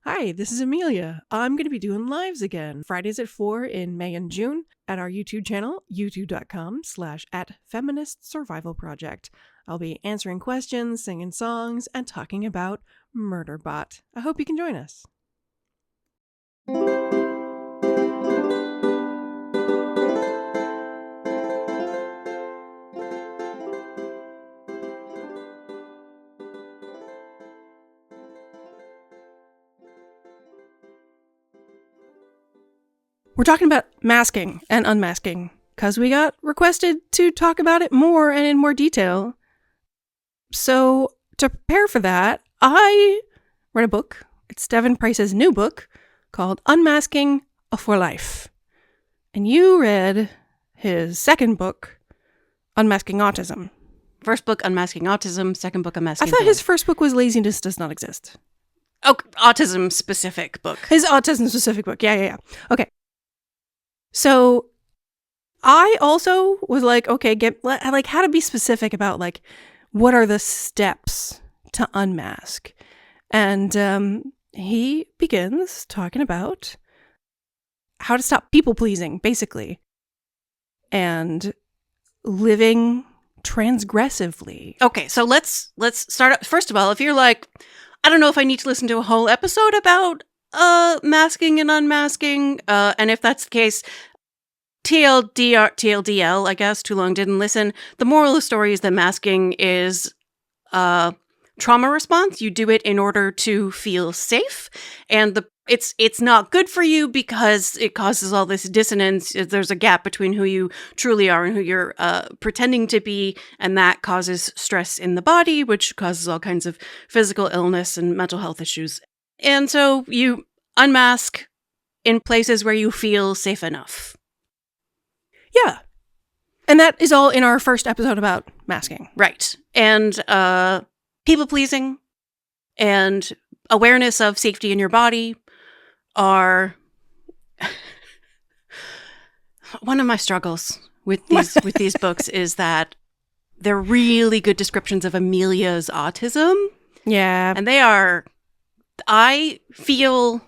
Hi, this is Amelia. I'm going to be doing lives again, Fridays at 4 in May and June at our YouTube channel, youtube.com/@feministsurvivalproject. I'll be answering questions, singing songs, and talking about Murderbot. I hope you can join us. We're talking about masking and unmasking because we got requested to talk about it more and in more detail. So to prepare for that, I read a book. It's Devon Price's new book called Unmasking for Life. And you read his second book, Unmasking Autism. First book, Unmasking Autism. Second book, Unmasking. I thought his first book was Laziness Does Not Exist. Oh, autism-specific book. His autism-specific book. Yeah. Okay. So I also was like, okay, how to be specific about like what are the steps to unmask. And he begins talking about how to stop people pleasing, basically, and living transgressively. Okay, so let's start. First of all, if you're like, I don't know if I need to listen to a whole episode about masking and unmasking, and if that's the case, TLDL, I guess, too long didn't listen. The moral of the story is that masking is trauma response. You do it in order to feel safe, and it's not good for you because it causes all this dissonance. There's a gap between who you truly are and who you're pretending to be, and that causes stress in the body, which causes all kinds of physical illness and mental health issues. And so you unmask in places where you feel safe enough. Yeah. And that is all in our first episode about masking. Right. And people-pleasing and awareness of safety in your body are one of my struggles with these books is that they're really good descriptions of Amelia's autism. Yeah. And I feel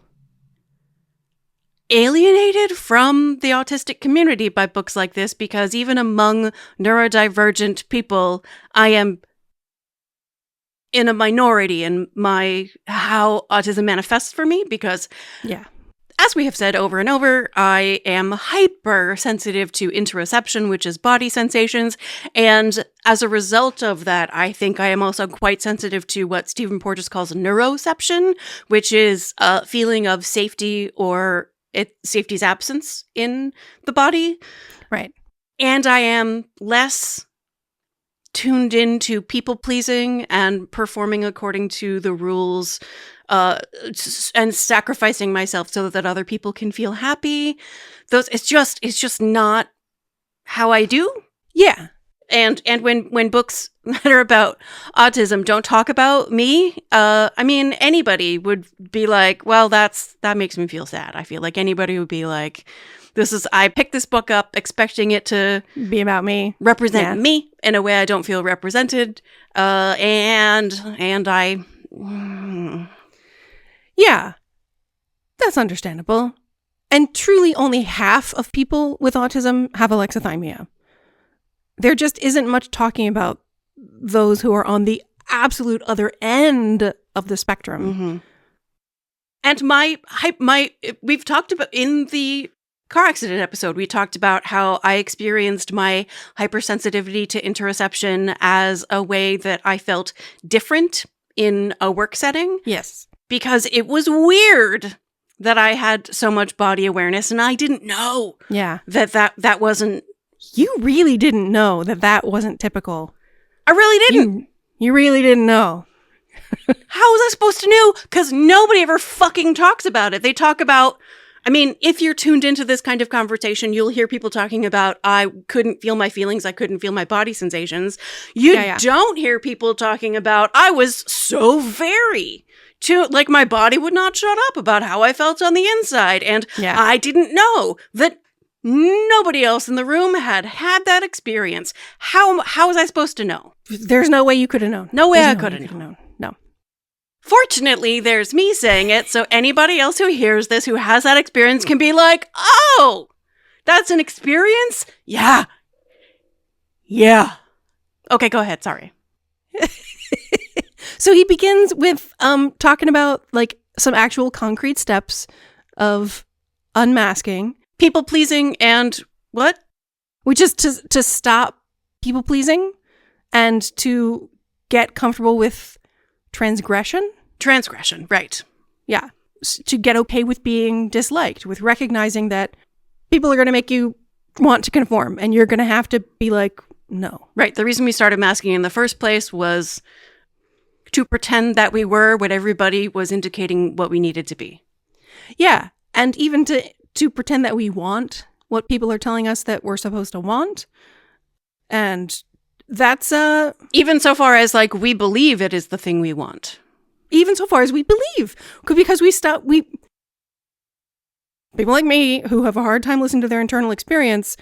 alienated from the autistic community by books like this because even among neurodivergent people, I am in a minority in how autism manifests for me because, as we have said over and over, I am hypersensitive to interoception, which is body sensations. And as a result of that, I think I am also quite sensitive to what Stephen Porges calls neuroception, which is a feeling of safety or safety's absence in the body. Right. And I am less tuned into people-pleasing and performing according to the rules and sacrificing myself so that other people can feel happy. It's just not how I do. Yeah. And when books that are about autism don't talk about me, I mean, anybody would be like, well, that makes me feel sad. I feel like anybody would be like, I picked this book up expecting it to be about me, represent me in a way I don't feel represented. And I... Yeah, that's understandable. And truly only half of people with autism have alexithymia. There just isn't much talking about those who are on the absolute other end of the spectrum. Mm-hmm. And we've talked about in the car accident episode, we talked about how I experienced my hypersensitivity to interoception as a way that I felt different in a work setting. Yes. Because it was weird that I had so much body awareness and I didn't know that wasn't... You really didn't know that wasn't typical. I really didn't. You really didn't know. How was I supposed to know? Because nobody ever fucking talks about it. They talk about... I mean, if you're tuned into this kind of conversation, you'll hear people talking about, I couldn't feel my feelings, I couldn't feel my body sensations. You don't hear people talking about, I was so very... like my body would not shut up about how I felt on the inside. And I didn't know that nobody else in the room had that experience. How was I supposed to know? There's no way you could have known. No way I could have known. No. Fortunately, there's me saying it, so anybody else who hears this who has that experience can be like, oh, that's an experience? Yeah. Yeah. Okay, go ahead. Sorry. So he begins with talking about like some actual concrete steps of unmasking. People pleasing and what? Which is to stop people pleasing and to get comfortable with transgression. Transgression, right. Yeah. To get okay with being disliked, with recognizing that people are going to make you want to conform and you're going to have to be like, no. Right. The reason we started masking in the first place was to pretend that we were what everybody was indicating what we needed to be. Yeah. And even to pretend that we want what people are telling us that we're supposed to want. And that's even so far as like we believe it is the thing we want. Even so far as we believe. Because people like me who have a hard time listening to their internal experience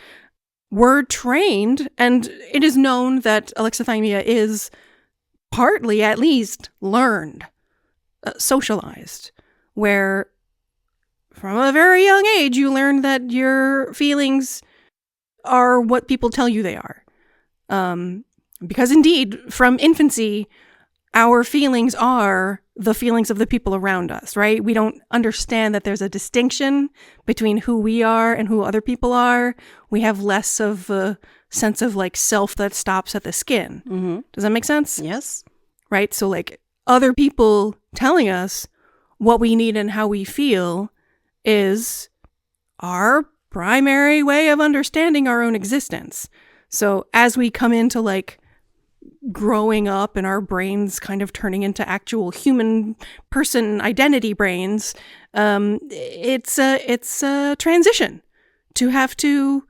were trained, and it is known that alexithymia is partly, at least, learned, socialized, where from a very young age you learn that your feelings are what people tell you they are. Because indeed, from infancy, our feelings are the feelings of the people around us, right? We don't understand that there's a distinction between who we are and who other people are. We have less of a sense of like self that stops at the skin. Mm-hmm. Does that make sense? Yes. Right? So like other people telling us what we need and how we feel is our primary way of understanding our own existence. So as we come into like growing up and our brains kind of turning into actual human person identity brains, it's a transition to have to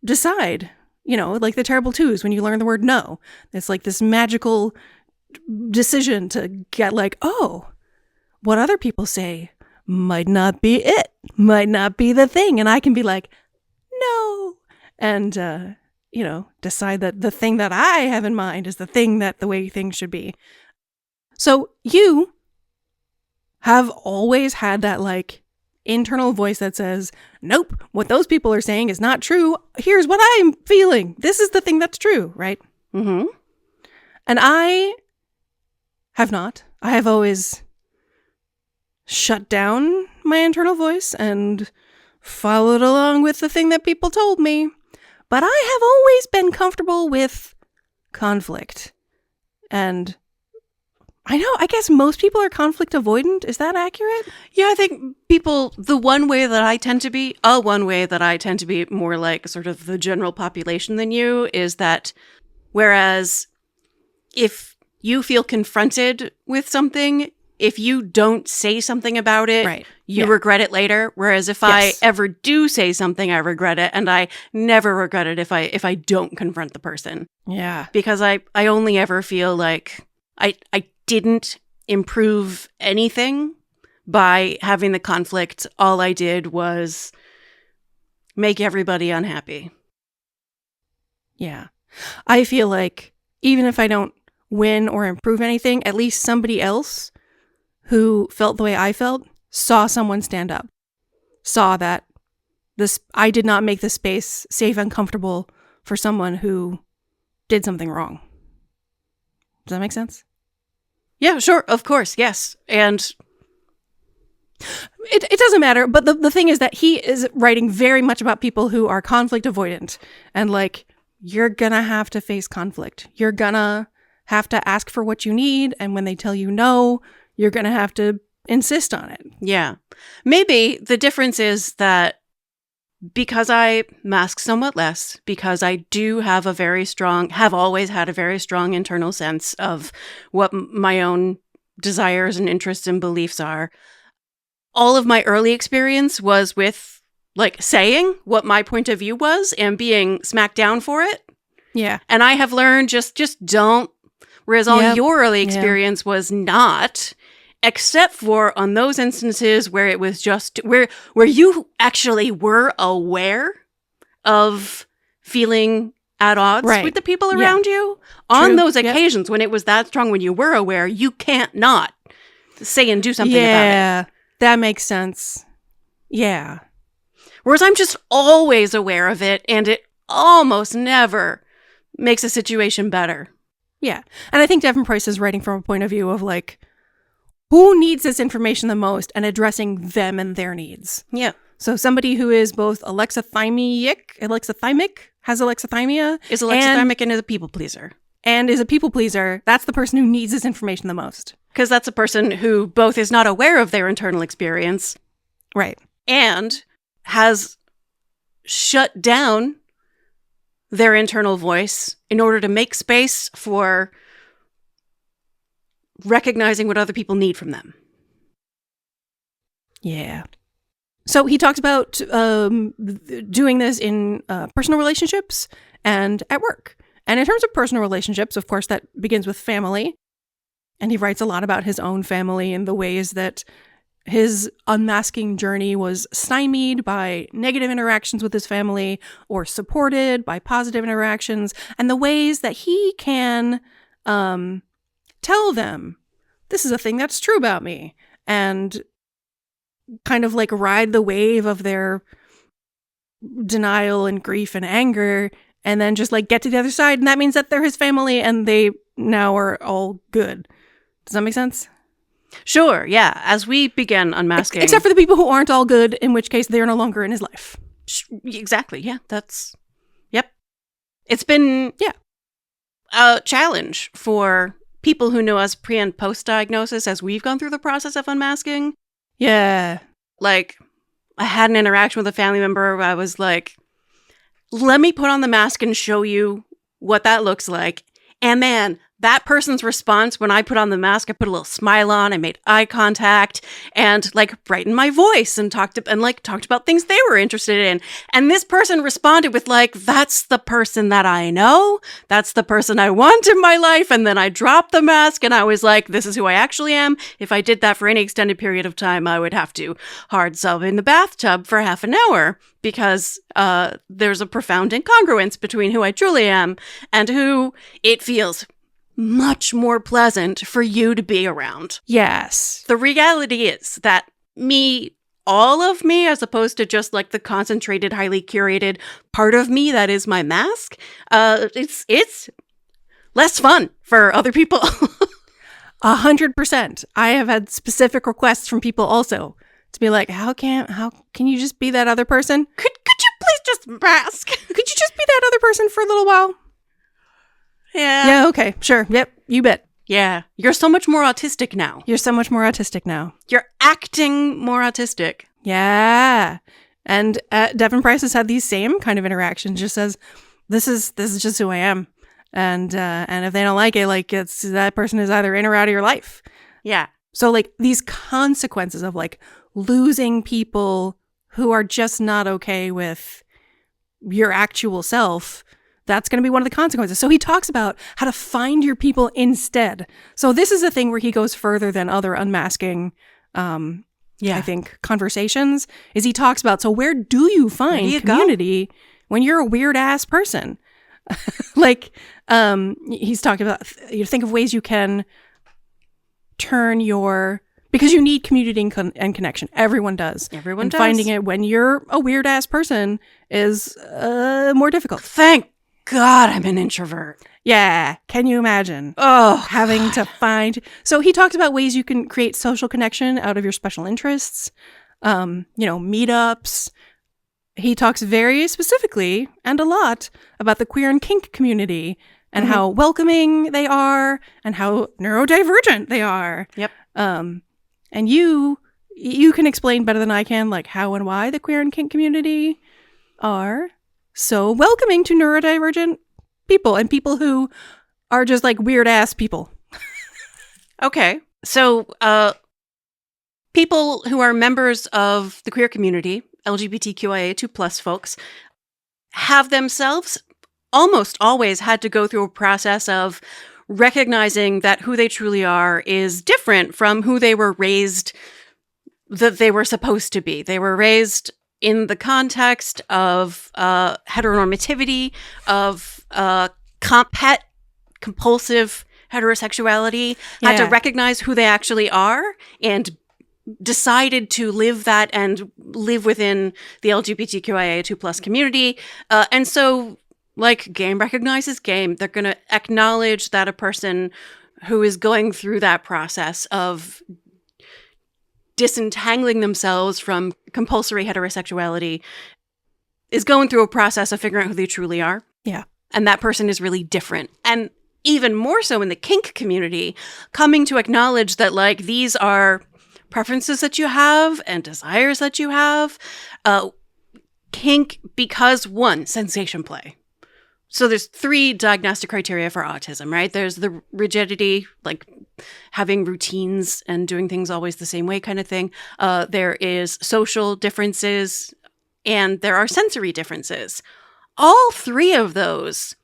decide, like the terrible twos when you learn the word no. It's like this magical decision to get like, oh, what other people say might not be it, might not be the thing. And I can be like, no. And, decide that the thing that I have in mind is the thing that the way things should be. So you have always had that like internal voice that says, nope, what those people are saying is not true. Here's what I'm feeling. This is the thing that's true, right? Mm-hmm. And I have not. I have always shut down my internal voice and followed along with the thing that people told me. But I have always been comfortable with conflict. And I guess most people are conflict avoidant. Is that accurate? Yeah, I think the one way that I tend to be more like sort of the general population than you is that whereas if you feel confronted with something, if you don't say something about it, right. You regret it later. Whereas if I ever do say something, I regret it. And I never regret it if I don't confront the person. Yeah. Because I only ever feel like I didn't improve anything by having the conflict. All I did was make everybody unhappy. Yeah. I feel like even if I don't win or improve anything, at least somebody else who felt the way I felt saw someone stand up, saw that I did not make the space safe and comfortable for someone who did something wrong. Does that make sense? Yeah, sure. Of course. Yes. And it doesn't matter. But the thing is that he is writing very much about people who are conflict avoidant. And like, you're going to have to face conflict. You're going to have to ask for what you need. And when they tell you no, you're going to have to insist on it. Yeah. Maybe the difference is that because I mask somewhat less, because I do have always had a very strong internal sense of what my own desires and interests and beliefs are. All of my early experience was with like saying what my point of view was and being smacked down for it. Yeah. And I have learned just don't. Whereas all your early experience was not, except for on those instances where it was just where you actually were aware of feeling at odds with the people around you. On those occasions when it was that strong, when you were aware, you can't not say and do something about it. Yeah, that makes sense. Yeah. Whereas I'm just always aware of it, and it almost never makes a situation better. Yeah. And I think Devon Price is writing from a point of view of like, who needs this information the most and addressing them and their needs. Yeah. So somebody who is both alexithymic, has alexithymia. Is alexithymic and is a people pleaser. And is a people pleaser. That's the person who needs this information the most. Because that's a person who both is not aware of their internal experience. Right. And has shut down their internal voice in order to make space for recognizing what other people need from them. Yeah. So he talks about doing this in personal relationships and at work. And in terms of personal relationships, of course, that begins with family. And he writes a lot about his own family and the ways that his unmasking journey was stymied by negative interactions with his family or supported by positive interactions, and the ways that he can tell them, this is a thing that's true about me, and kind of like ride the wave of their denial and grief and anger, and then just like get to the other side. And that means that they're his family and they now are all good. Does that make sense? Sure, yeah. As we begin unmasking... Except for the people who aren't all good, in which case they're no longer in his life. Exactly, yeah. That's... Yep. It's been a challenge for people who know us pre- and post-diagnosis as we've gone through the process of unmasking. Yeah. Like, I had an interaction with a family member where I was like, let me put on the mask and show you what that looks like. And man, that person's response when I put on the mask, I put a little smile on, I made eye contact and like brightened my voice and talked about things they were interested in. And this person responded with like, that's the person that I know. That's the person I want in my life. And then I dropped the mask and I was like, this is who I actually am. If I did that for any extended period of time, I would have to hard sub in the bathtub for half an hour because there's a profound incongruence between who I truly am and who it feels much more pleasant for you to be around. Yes. The reality is that all of me, as opposed to just like the concentrated, highly curated part of me that is my mask, it's less fun for other people. 100%. I have had specific requests from people also to be like, how can you just be that other person? Could you please just mask? Could you just be that other person for a little while? Yeah. Yeah, okay. Sure. Yep. You bet. Yeah. You're so much more autistic now. You're so much more autistic now. You're acting more autistic. Yeah. And Devon Price has had these same kind of interactions. Just says, this is just who I am. And if they don't like it, like it's that person is either in or out of your life. Yeah. So like these consequences of like losing people who are just not okay with your actual self, that's going to be one of the consequences. So he talks about how to find your people instead. So this is a thing where he goes further than other unmasking, I think, conversations, is he talks about, so where do you find community when you're a weird ass person? Like, he's talking about, think of ways you can turn because you need community and connection. Everyone does. Everyone does. Finding it when you're a weird ass person is more difficult. Thank God I'm an introvert. Yeah. Can you imagine? Oh, having to find. So he talks about ways you can create social connection out of your special interests, meetups. He talks very specifically and a lot about the queer and kink community and how welcoming they are and how neurodivergent they are. Yep. And you can explain better than I can, like how and why the queer and kink community are so welcoming to neurodivergent people and people who are just like weird ass people. Okay. So, people who are members of the queer community, LGBTQIA2+ folks, have themselves almost always had to go through a process of recognizing that who they truly are is different from who they were raised that they were supposed to be. They were raised in the context of heteronormativity, of compulsive heterosexuality, had to Yeah. recognize who they actually are and decided to live that and live within the LGBTQIA2+ community. And so, like, game recognizes game. They're going to acknowledge that a person who is going through that process of disentangling themselves from compulsory heterosexuality is going through a process of figuring out who they truly are. Yeah. And that person is really different. And even more so in the kink community, coming to acknowledge that, like, these are preferences that you have and desires that you have. Kink, because one, sensation play. So there's 3 diagnostic criteria for autism, right? There's the rigidity, like having routines and doing things always the same way kind of thing. There is social differences, and there are sensory differences. All 3 of those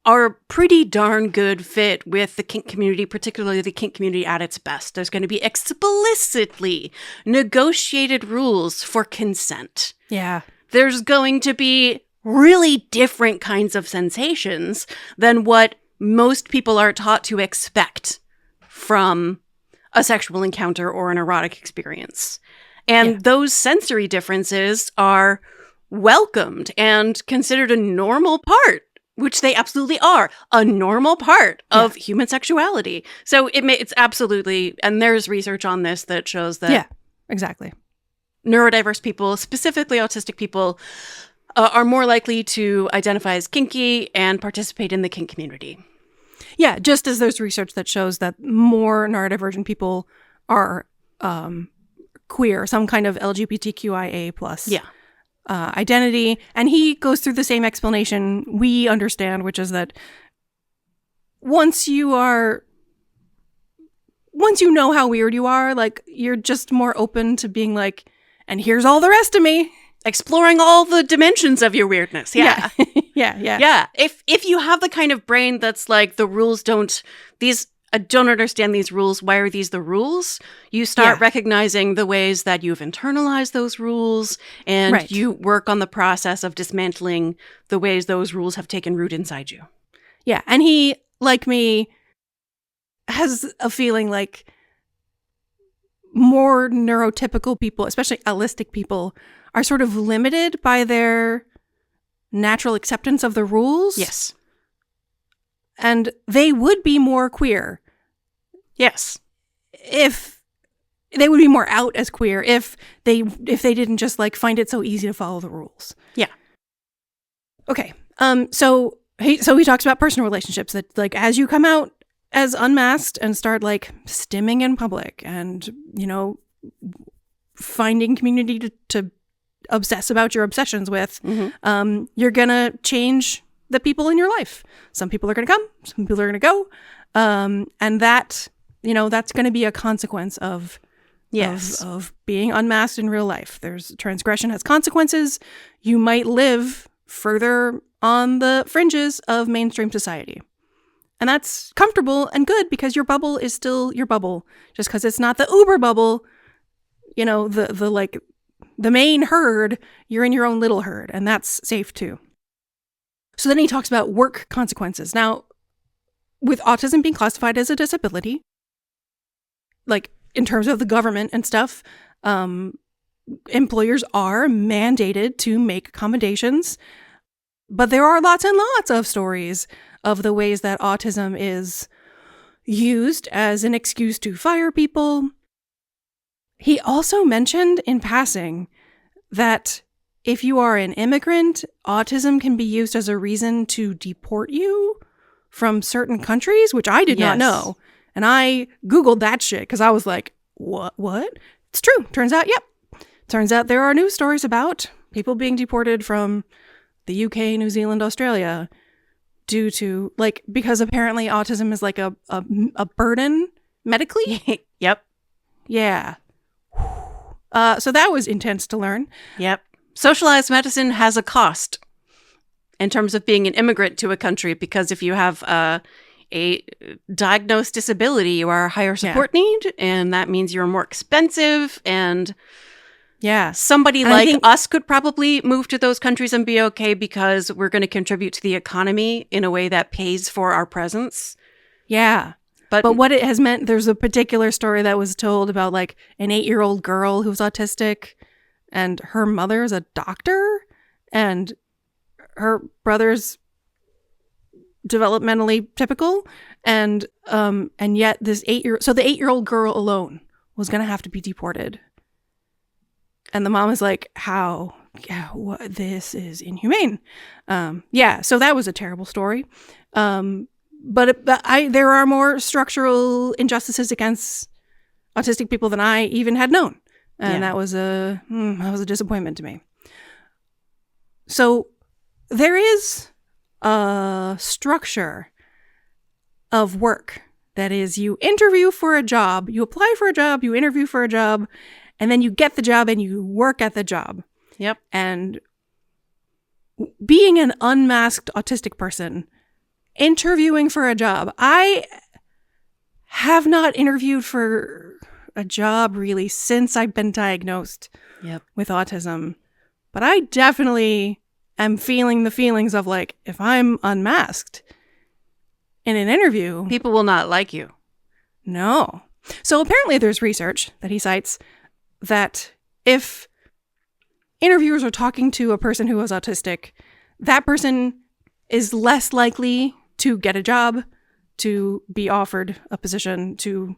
are a pretty darn good fit with the kink community, particularly the kink community at its best. There's going to be explicitly negotiated rules for consent. Yeah. There's going to be really different kinds of sensations than what most people are taught to expect from a sexual encounter or an erotic experience. And those sensory differences are welcomed and considered a normal part, which they absolutely are, a normal part of human sexuality. So it's absolutely, and there's research on this that shows that Yeah, exactly. neurodiverse people, specifically autistic people, are more likely to identify as kinky and participate in the kink community. Yeah, just as there's research that shows that more neurodivergent people are queer, some kind of LGBTQIA plus identity. And he goes through the same explanation we understand, which is that once you know how weird you are, like, you're just more open to being like, and here's all the rest of me. Exploring all the dimensions of your weirdness. Yeah. Yeah. If you have the kind of brain that's like, the rules I don't understand these rules. Why are these the rules? You start recognizing the ways that you've internalized those rules, and you work on the process of dismantling the ways those rules have taken root inside you. Yeah. And he, like me, has a feeling like more neurotypical people, especially allistic people, are sort of limited by their natural acceptance of the rules. Yes. And they would be more queer. Yes. If they would be more out as queer if they didn't just like find it so easy to follow the rules. Yeah. Okay. So he talks about personal relationships, that like as you come out as unmasked and start like stimming in public and, you know, finding community to obsess about your obsessions with, you're gonna change the people in your life. Some people are gonna come, some people are gonna go, and that, you know, that's gonna be a consequence of of being unmasked in real life. There's transgression has consequences. You might live further on the fringes of mainstream society. And that's comfortable and good because your bubble is still your bubble. Just because it's not the Uber bubble, you know, the main herd, you're in your own little herd, and that's safe too. So then he talks about work consequences. Now, with autism being classified as a disability, like in terms of the government and stuff, employers are mandated to make accommodations. But there are lots and lots of stories of the ways that autism is used as an excuse to fire people. He also mentioned in passing that if you are an immigrant, autism can be used as a reason to deport you from certain countries, which I did not know. And I Googled that shit because I was like, what? It's true. Turns out, Turns out there are news stories about people being deported from the UK, New Zealand, Australia due to, like, because apparently autism is like a burden medically. Yep. Yeah. So that was intense to learn. Yep. Socialized medicine has a cost in terms of being an immigrant to a country, because if you have a diagnosed disability, you are a higher support need, and that means you're more expensive. And somebody like us could probably move to those countries and be okay because we're going to contribute to the economy in a way that pays for our presence. Yeah. But what it has meant, there's a particular story that was told about like an 8-year-old girl who's autistic and her mother's a doctor and her brother's developmentally typical. And yet this the 8-year-old girl alone was going to have to be deported. And the mom is like, how? Yeah, this is inhumane. So that was a terrible story. But there are more structural injustices against autistic people than I even had known. And that was a disappointment to me. So there is a structure of work that is you interview for a job, you apply for a job, you interview for a job, and then you get the job and you work at the job. Yep. And being an unmasked autistic person, interviewing for a job, I have not interviewed for a job really since I've been diagnosed with autism. But I definitely am feeling the feelings of like, if I'm unmasked in an interview, people will not like you. No. So apparently there's research that he cites that if interviewers are talking to a person who is autistic, that person is less likely to get a job, to be offered a position, to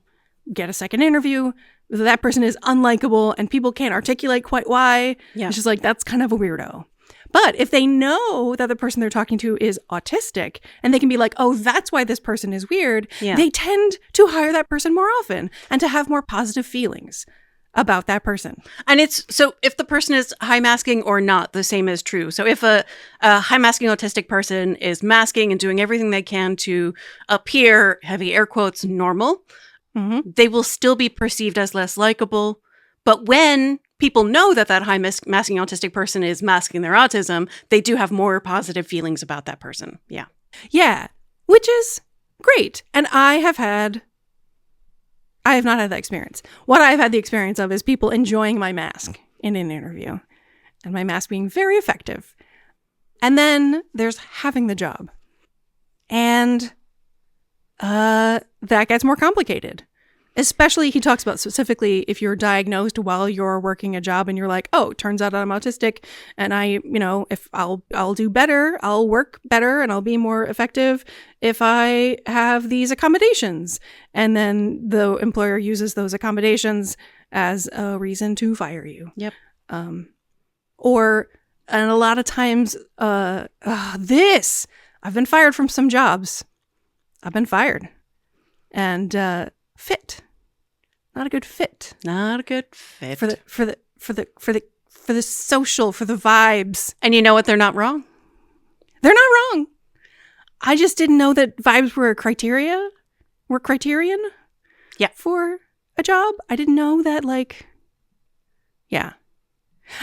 get a second interview. That person is unlikable and people can't articulate quite why. Yeah. It's just like, that's kind of a weirdo. But if they know that the person they're talking to is autistic and they can be like, oh, that's why this person is weird, they tend to hire that person more often and to have more positive feelings about that person. And it's so if the person is high masking or not, the same is true. So if a high masking autistic person is masking and doing everything they can to appear, heavy air quotes, normal, they will still be perceived as less likable. But when people know that high masking autistic person is masking their autism, they do have more positive feelings about that person. Yeah. Yeah, which is great. And I have not had that experience. What I've had the experience of is people enjoying my mask in an interview and my mask being very effective. And then there's having the job. And that gets more complicated. Especially, he talks about specifically if you're diagnosed while you're working a job and you're like, oh, it turns out I'm autistic and if I'll do better, I'll work better and I'll be more effective if I have these accommodations. And then the employer uses those accommodations as a reason to fire you. Yep. And a lot of times, I've been fired from some jobs. I've been fired. And, fit. Not a good fit. Not a good fit. For the social, for the vibes. And you know what? They're not wrong. They're not wrong. I just didn't know that vibes were criterion for a job. I didn't know that,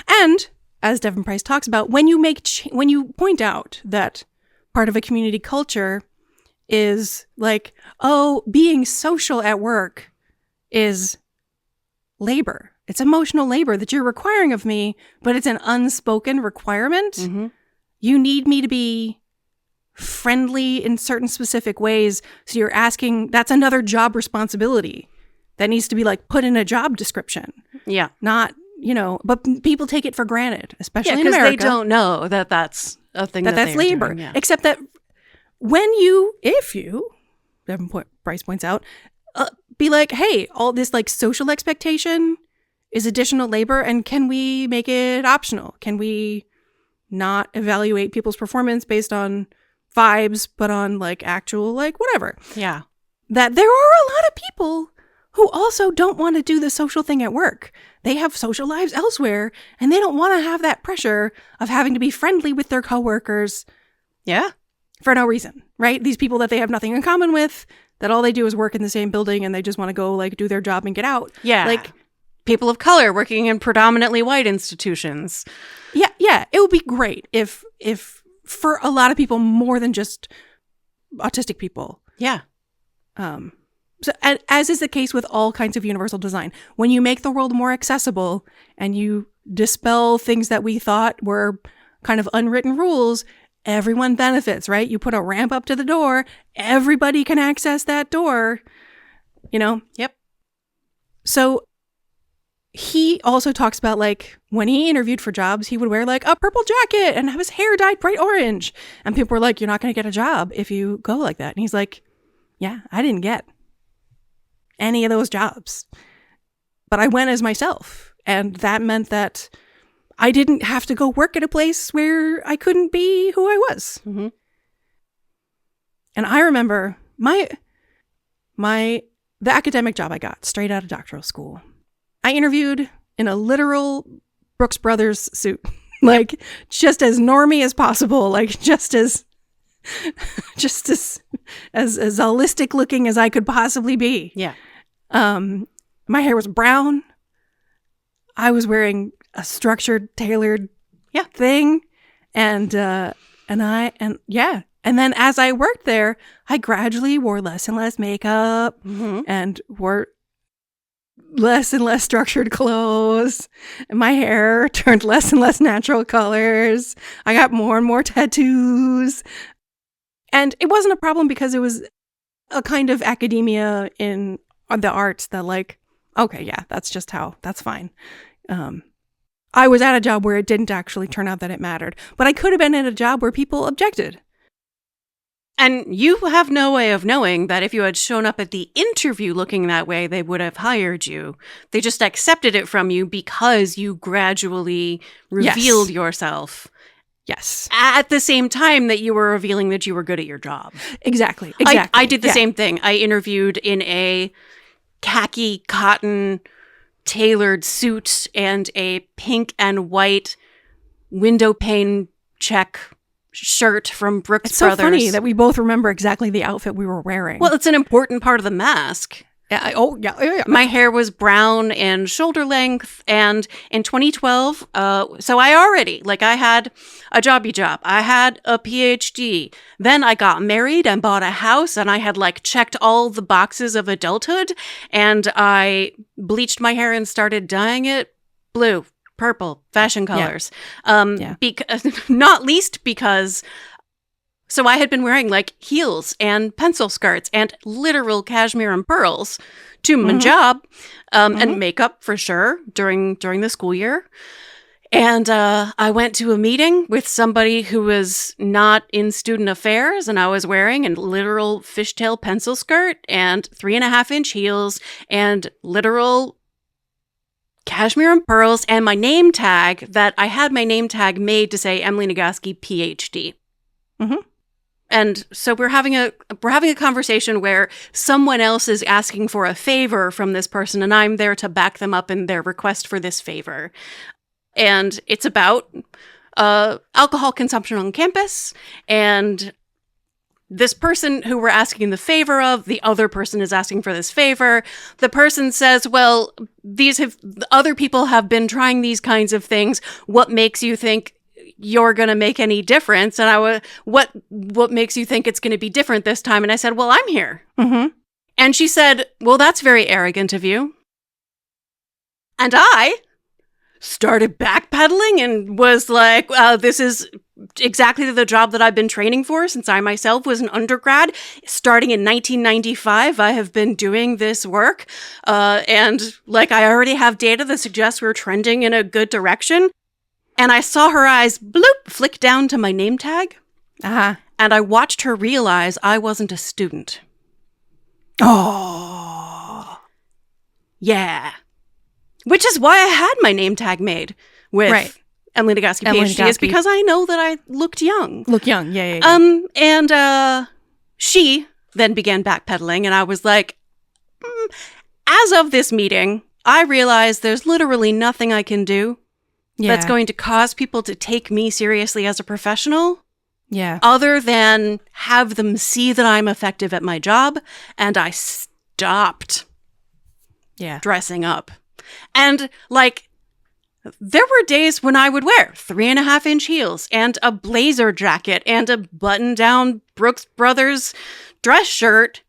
And as Devon Price talks about, when you point out that part of a community culture is like, oh, being social at work is labor. It's emotional labor that you're requiring of me, but it's an unspoken requirement. Mm-hmm. You need me to be friendly in certain specific ways. So you're asking, that's another job responsibility that needs to be put in a job description. Yeah. Not, but people take it for granted, especially in America. Because they don't know that that's a thing that's labor. Doing, yeah. Except that if you, Devon Price points out, be like, hey, all this social expectation is additional labor, and can we make it optional? Can we not evaluate people's performance based on vibes, but on actual whatever? Yeah. That there are a lot of people who also don't want to do the social thing at work. They have social lives elsewhere, and they don't want to have that pressure of having to be friendly with their coworkers. Yeah. For no reason, right? These people that they have nothing in common with, that all they do is work in the same building and they just want to go do their job and get out. Yeah. People of color working in predominantly white institutions. Yeah. It would be great if for a lot of people more than just autistic people. Yeah. So as is the case with all kinds of universal design, when you make the world more accessible and you dispel things that we thought were kind of unwritten rules, everyone benefits, right? You put a ramp up to the door, everybody can access that door. you know? Yep. So he also talks about like when he interviewed for jobs, he would wear like a purple jacket and have his hair dyed bright orange. And people were like, you're not going to get a job if you go like that. And he's like, yeah, I didn't get any of those jobs, but I went as myself. And that meant that I didn't have to go work at a place where I couldn't be who I was. Mm-hmm. And I remember the academic job I got straight out of doctoral school. I interviewed in a literal Brooks Brothers suit, like just as normie as possible, like just as holistic looking as I could possibly be. Yeah. My hair was brown. I was wearing a structured, tailored thing. And then as I worked there, I gradually wore less and less makeup and wore less and less structured clothes. And my hair turned less and less natural colors. I got more and more tattoos. And it wasn't a problem because it was a kind of academia in the arts that like, okay, yeah, that's fine. I was at a job where it didn't actually turn out that it mattered, but I could have been at a job where people objected. And you have no way of knowing that if you had shown up at the interview looking that way, they would have hired you. They just accepted it from you because you gradually revealed yourself. Yes. At the same time that you were revealing that you were good at your job. Exactly. I did the same thing. I interviewed in a khaki cotton tailored suit and a pink and white window pane check shirt from Brooks Brothers. It's so funny that we both remember exactly the outfit we were wearing. Well, it's an important part of the mask. Yeah. My hair was brown and shoulder length. And in 2012, so I had a jobby job. I had a PhD. Then I got married and bought a house, and I had like checked all the boxes of adulthood, and I bleached my hair and started dyeing it blue, purple, fashion colors. Not least because so I had been wearing like heels and pencil skirts and literal cashmere and pearls to my job, and makeup for sure during the school year. And I went to a meeting with somebody who was not in student affairs, and I was wearing a literal fishtail pencil skirt and 3.5-inch heels and literal cashmere and pearls, and my name tag that I had my name tag made to say Emily Nagoski, PhD. Mm-hmm. And so we're having a conversation where someone else is asking for a favor from this person, and I'm there to back them up in their request for this favor. And it's about alcohol consumption on campus, and this person who we're asking the favor of, the other person is asking for this favor. The person says, well, other people have been trying these kinds of things. What makes you think you're going to make any difference? And what makes you think it's going to be different this time? And I said, well, I'm here. Mm-hmm. And she said, well, that's very arrogant of you. And I started backpedaling and was like, this is exactly the job that I've been training for since I myself was an undergrad. Starting in 1995, I have been doing this work. And like, I already have data that suggests we're trending in a good direction. And I saw her eyes, bloop, flick down to my name tag. Uh-huh. And I watched her realize I wasn't a student. Oh. Yeah. Which is why I had my name tag made with Emily Nagoski, PhD, is because I know that I looked young. Look young, yeah. And she then began backpedaling, and I was like, as of this meeting, I realize there's literally nothing I can do that's going to cause people to take me seriously as a professional. Yeah. Other than have them see that I'm effective at my job, and I stopped dressing up. And like, there were days when I would wear 3.5-inch heels and a blazer jacket and a button-down Brooks Brothers dress shirt,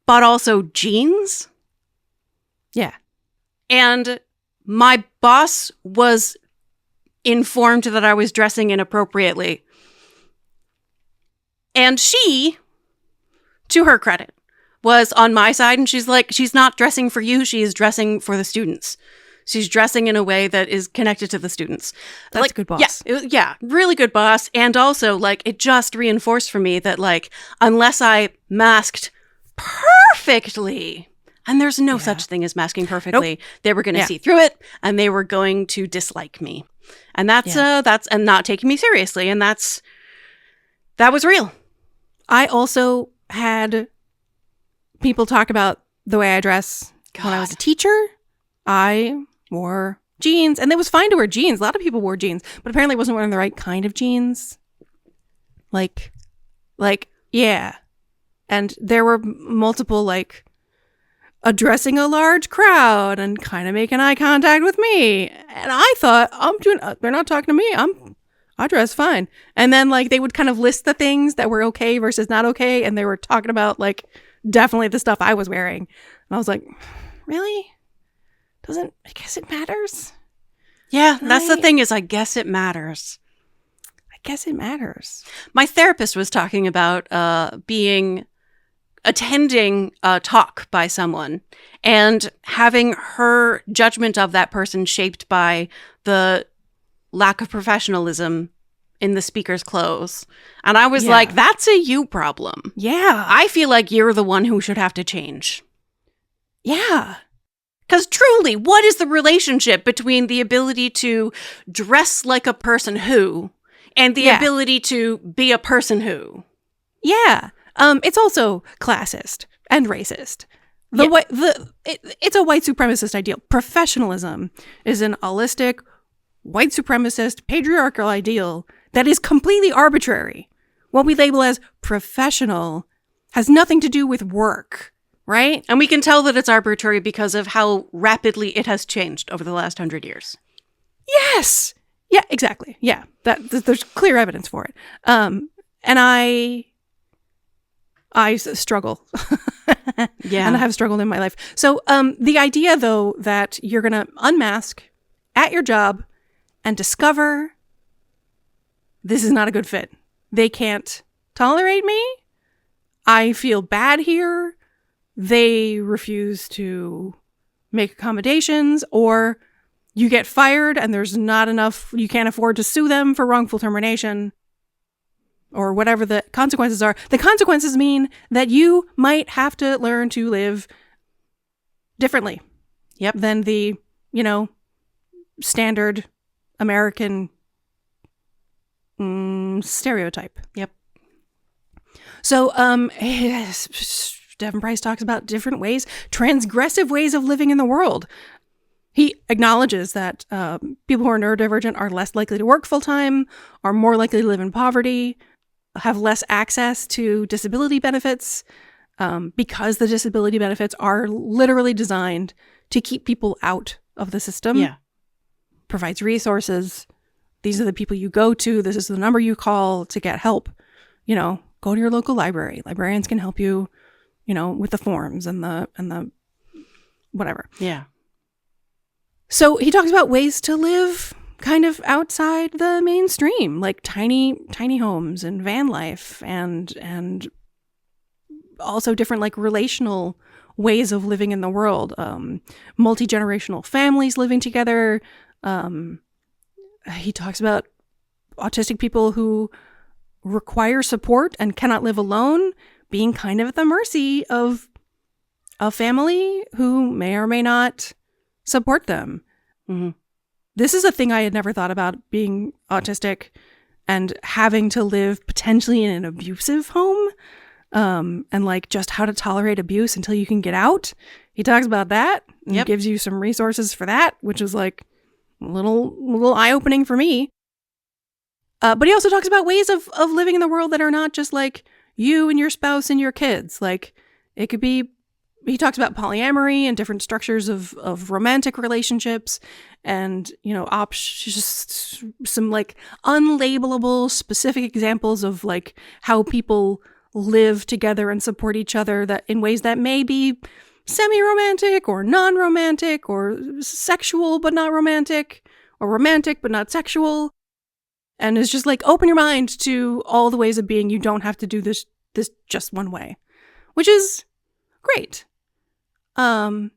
but also jeans. Yeah. And my boss was informed that I was dressing inappropriately. And she, to her credit, was on my side, and she's like, she's not dressing for you, she is dressing for the students. She's dressing in a way that is connected to the students. That's like, a good boss. Yeah, really good boss. And also, like, it just reinforced for me that, like, unless I masked perfectly, and there's no such thing as masking perfectly, they were going to see through it, and they were going to dislike me. And that's and not taking me seriously. And that was real. I also had people talk about the way I dress. When I was a teacher, I wore jeans, and it was fine to wear jeans. A lot of people wore jeans, but apparently I wasn't wearing the right kind of jeans. Like, yeah. And there were multiple, like, addressing a large crowd and kind of making eye contact with me. And I thought, they're not talking to me. I dress fine. And then, like, they would kind of list the things that were okay versus not okay. And they were talking about, like, definitely the stuff I was wearing. And I was like, really? I guess it matters. Yeah, that's the thing is, I guess it matters. I guess it matters. My therapist was talking about attending a talk by someone and having her judgment of that person shaped by the lack of professionalism in the speaker's clothes. And I was like, that's a you problem. Yeah. I feel like you're the one who should have to change. Yeah. Because truly, what is the relationship between the ability to dress like a person who and the ability to be a person who? Yeah. It's also classist and racist. It's a white supremacist ideal. Professionalism is an holistic, white supremacist, patriarchal ideal that is completely arbitrary. What we label as professional has nothing to do with work, right? And we can tell that it's arbitrary because of how rapidly it has changed over the last 100 years. Yes. Yeah, exactly. Yeah. There's clear evidence for it. And I struggle. Yeah. And I have struggled in my life. So the idea, though, that you're going to unmask at your job and discover this is not a good fit. They can't tolerate me. I feel bad here. They refuse to make accommodations, or you get fired and there's not enough, you can't afford to sue them for wrongful termination, or whatever the consequences are. The consequences mean that you might have to learn to live differently than the, standard American stereotype. Yep. So, Devon Price talks about different ways, transgressive ways of living in the world. He acknowledges that people who are neurodivergent are less likely to work full-time, are more likely to live in poverty, have less access to disability benefits, because the disability benefits are literally designed to keep people out of the system. Yeah. Provides resources. These are the people you go to. This is the number you call to get help. Go to your local library. Librarians can help you, with the forms and the whatever. Yeah. So he talks about ways to live kind of outside the mainstream, like tiny homes and van life, and also different like relational ways of living in the world. Multi-generational families living together. He talks about autistic people who require support and cannot live alone, being kind of at the mercy of a family who may or may not support them. Mm-hmm. This is a thing I had never thought about, being autistic and having to live potentially in an abusive home, and like just how to tolerate abuse until you can get out. He talks about that and gives you some resources for that, which is like a little eye-opening for me. But he also talks about ways of living in the world that are not just like you and your spouse and your kids. Like it could be, he talks about polyamory and different structures of romantic relationships, and, just some like unlabelable specific examples of like how people live together and support each other that in ways that may be semi-romantic or non-romantic or sexual but not romantic, or romantic but not sexual. And it's just like, open your mind to all the ways of being. You don't have to do this just one way, which is great. And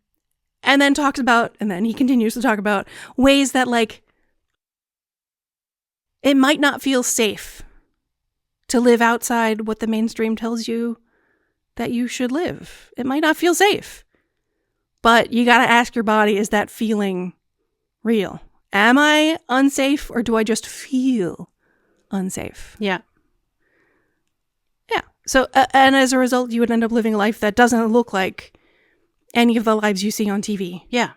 then he continues to talk about ways that, like, it might not feel safe to live outside what the mainstream tells you that you should live. It might not feel safe. But you got to ask your body, is that feeling real? Am I unsafe, or do I just feel unsafe? Yeah. Yeah. So, and as a result, you would end up living a life that doesn't look like any of the lives you see on TV. Yeah.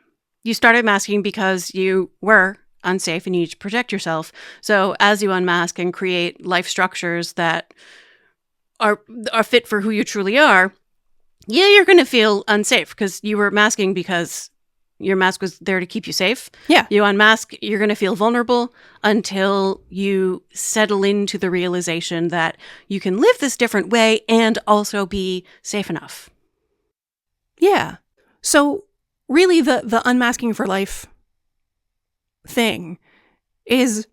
You started masking because you were unsafe and you need to protect yourself. So as you unmask and create life structures that are fit for who you truly are, yeah, you're going to feel unsafe because you were masking because your mask was there to keep you safe. Yeah. You unmask, you're going to feel vulnerable until you settle into the realization that you can live this different way and also be safe enough. Yeah. So really the unmasking for life thing is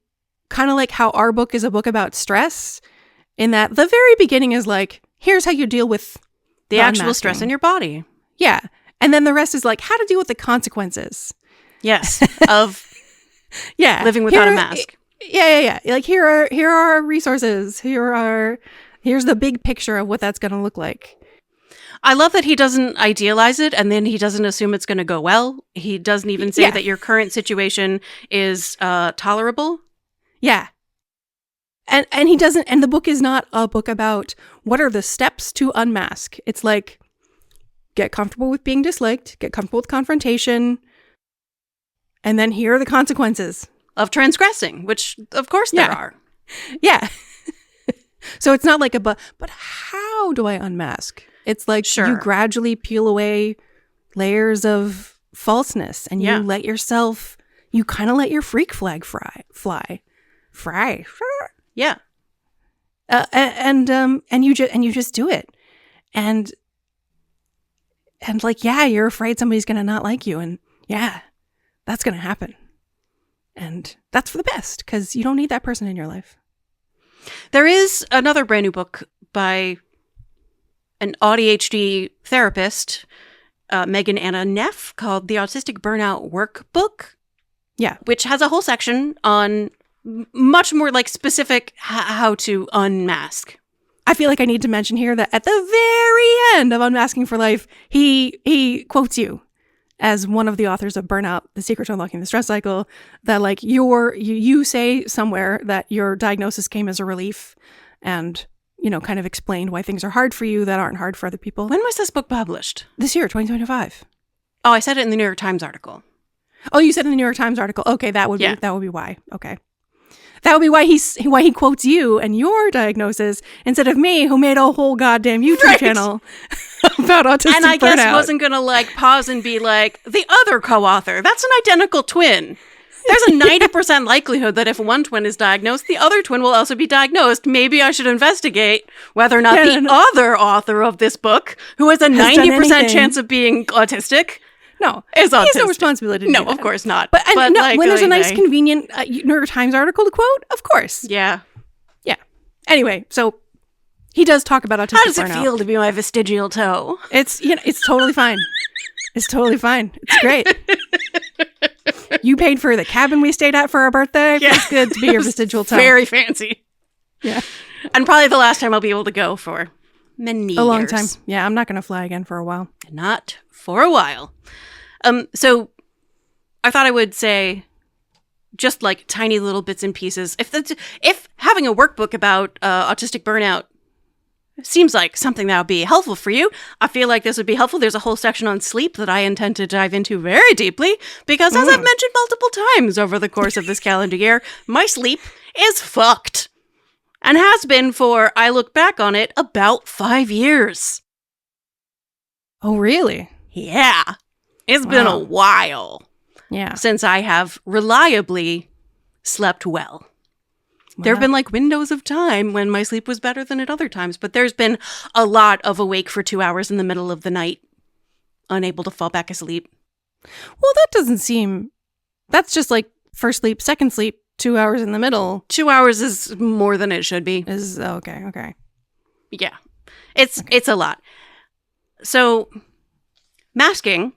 kind of like how our book is a book about stress, in that the very beginning is like, here's how you deal with the actual stress in your body. Yeah. And then the rest is like how to deal with the consequences. Yes. Of yeah, living without a mask. Yeah. Like here are our resources. Here's the big picture of what that's going to look like. I love that he doesn't idealize it, and then he doesn't assume it's going to go well. He doesn't even say that your current situation is tolerable. Yeah. And he doesn't, and the book is not a book about what are the steps to unmask. It's like, get comfortable with being disliked, get comfortable with confrontation, and then here are the consequences. Of transgressing, which of course there are. Yeah. So it's not like but how do I unmask? It's like you gradually peel away layers of falseness, and you let yourself, you kind of let your freak flag fly. Yeah. And you just do it. And like, yeah, you're afraid somebody's going to not like you. And yeah, that's going to happen. And that's for the best, because you don't need that person in your life. There is another brand new book by an ADHD therapist, Megan Anna Neff, called The Autistic Burnout Workbook. Yeah. Which has a whole section on much more like specific how to unmask. I feel like I need to mention here that at the very end of Unmasking for Life, he quotes you as one of the authors of Burnout, The Secret to Unlocking the Stress Cycle, that like you say somewhere that your diagnosis came as a relief, and kind of explained why things are hard for you that aren't hard for other people. When was this book published? This year, 2025. Oh, I said it in the New York Times article. Oh, you said in the New York Times article. Okay, that would be why. Okay. That would be why he quotes you and your diagnosis instead of me, who made a whole goddamn YouTube channel about autistic burnout. And I guess wasn't going to like pause and be like, the other co-author, that's an identical twin. There's a 90% likelihood that if one twin is diagnosed, the other twin will also be diagnosed. Maybe I should investigate whether or not other author of this book, who has a 90% chance of being autistic, is autistic. He has no responsibility to do that. Of course not. But when there's a nice, convenient New York Times article to quote, of course. Yeah. Yeah. Anyway, so he does talk about autistic burnout. How does it feel to be my vestigial toe? It's totally fine. It's totally fine. It's great. You paid for the cabin we stayed at for our birthday. Yeah. It's good to be your vestigial toe. Very fancy. Yeah. And probably the last time I'll be able to go for many years. A long time. Yeah, I'm not going to fly again for a while. Not for a while. So I thought I would say just like tiny little bits and pieces. If having a workbook about autistic burnout seems like something that would be helpful for you, I feel like this would be helpful. There's a whole section on sleep that I intend to dive into very deeply because, as I've mentioned multiple times over the course of this calendar year, my sleep is fucked. And has been for, I look back on it, about 5 years. Oh, really? Yeah. It's been a while since I have reliably slept well. There have been like windows of time when my sleep was better than at other times, but there's been a lot of awake for 2 hours in the middle of the night, unable to fall back asleep. Well, that doesn't seem... That's just like first sleep, second sleep, 2 hours in the middle. 2 hours is more than it should be. Okay. Yeah. It's a lot. So masking,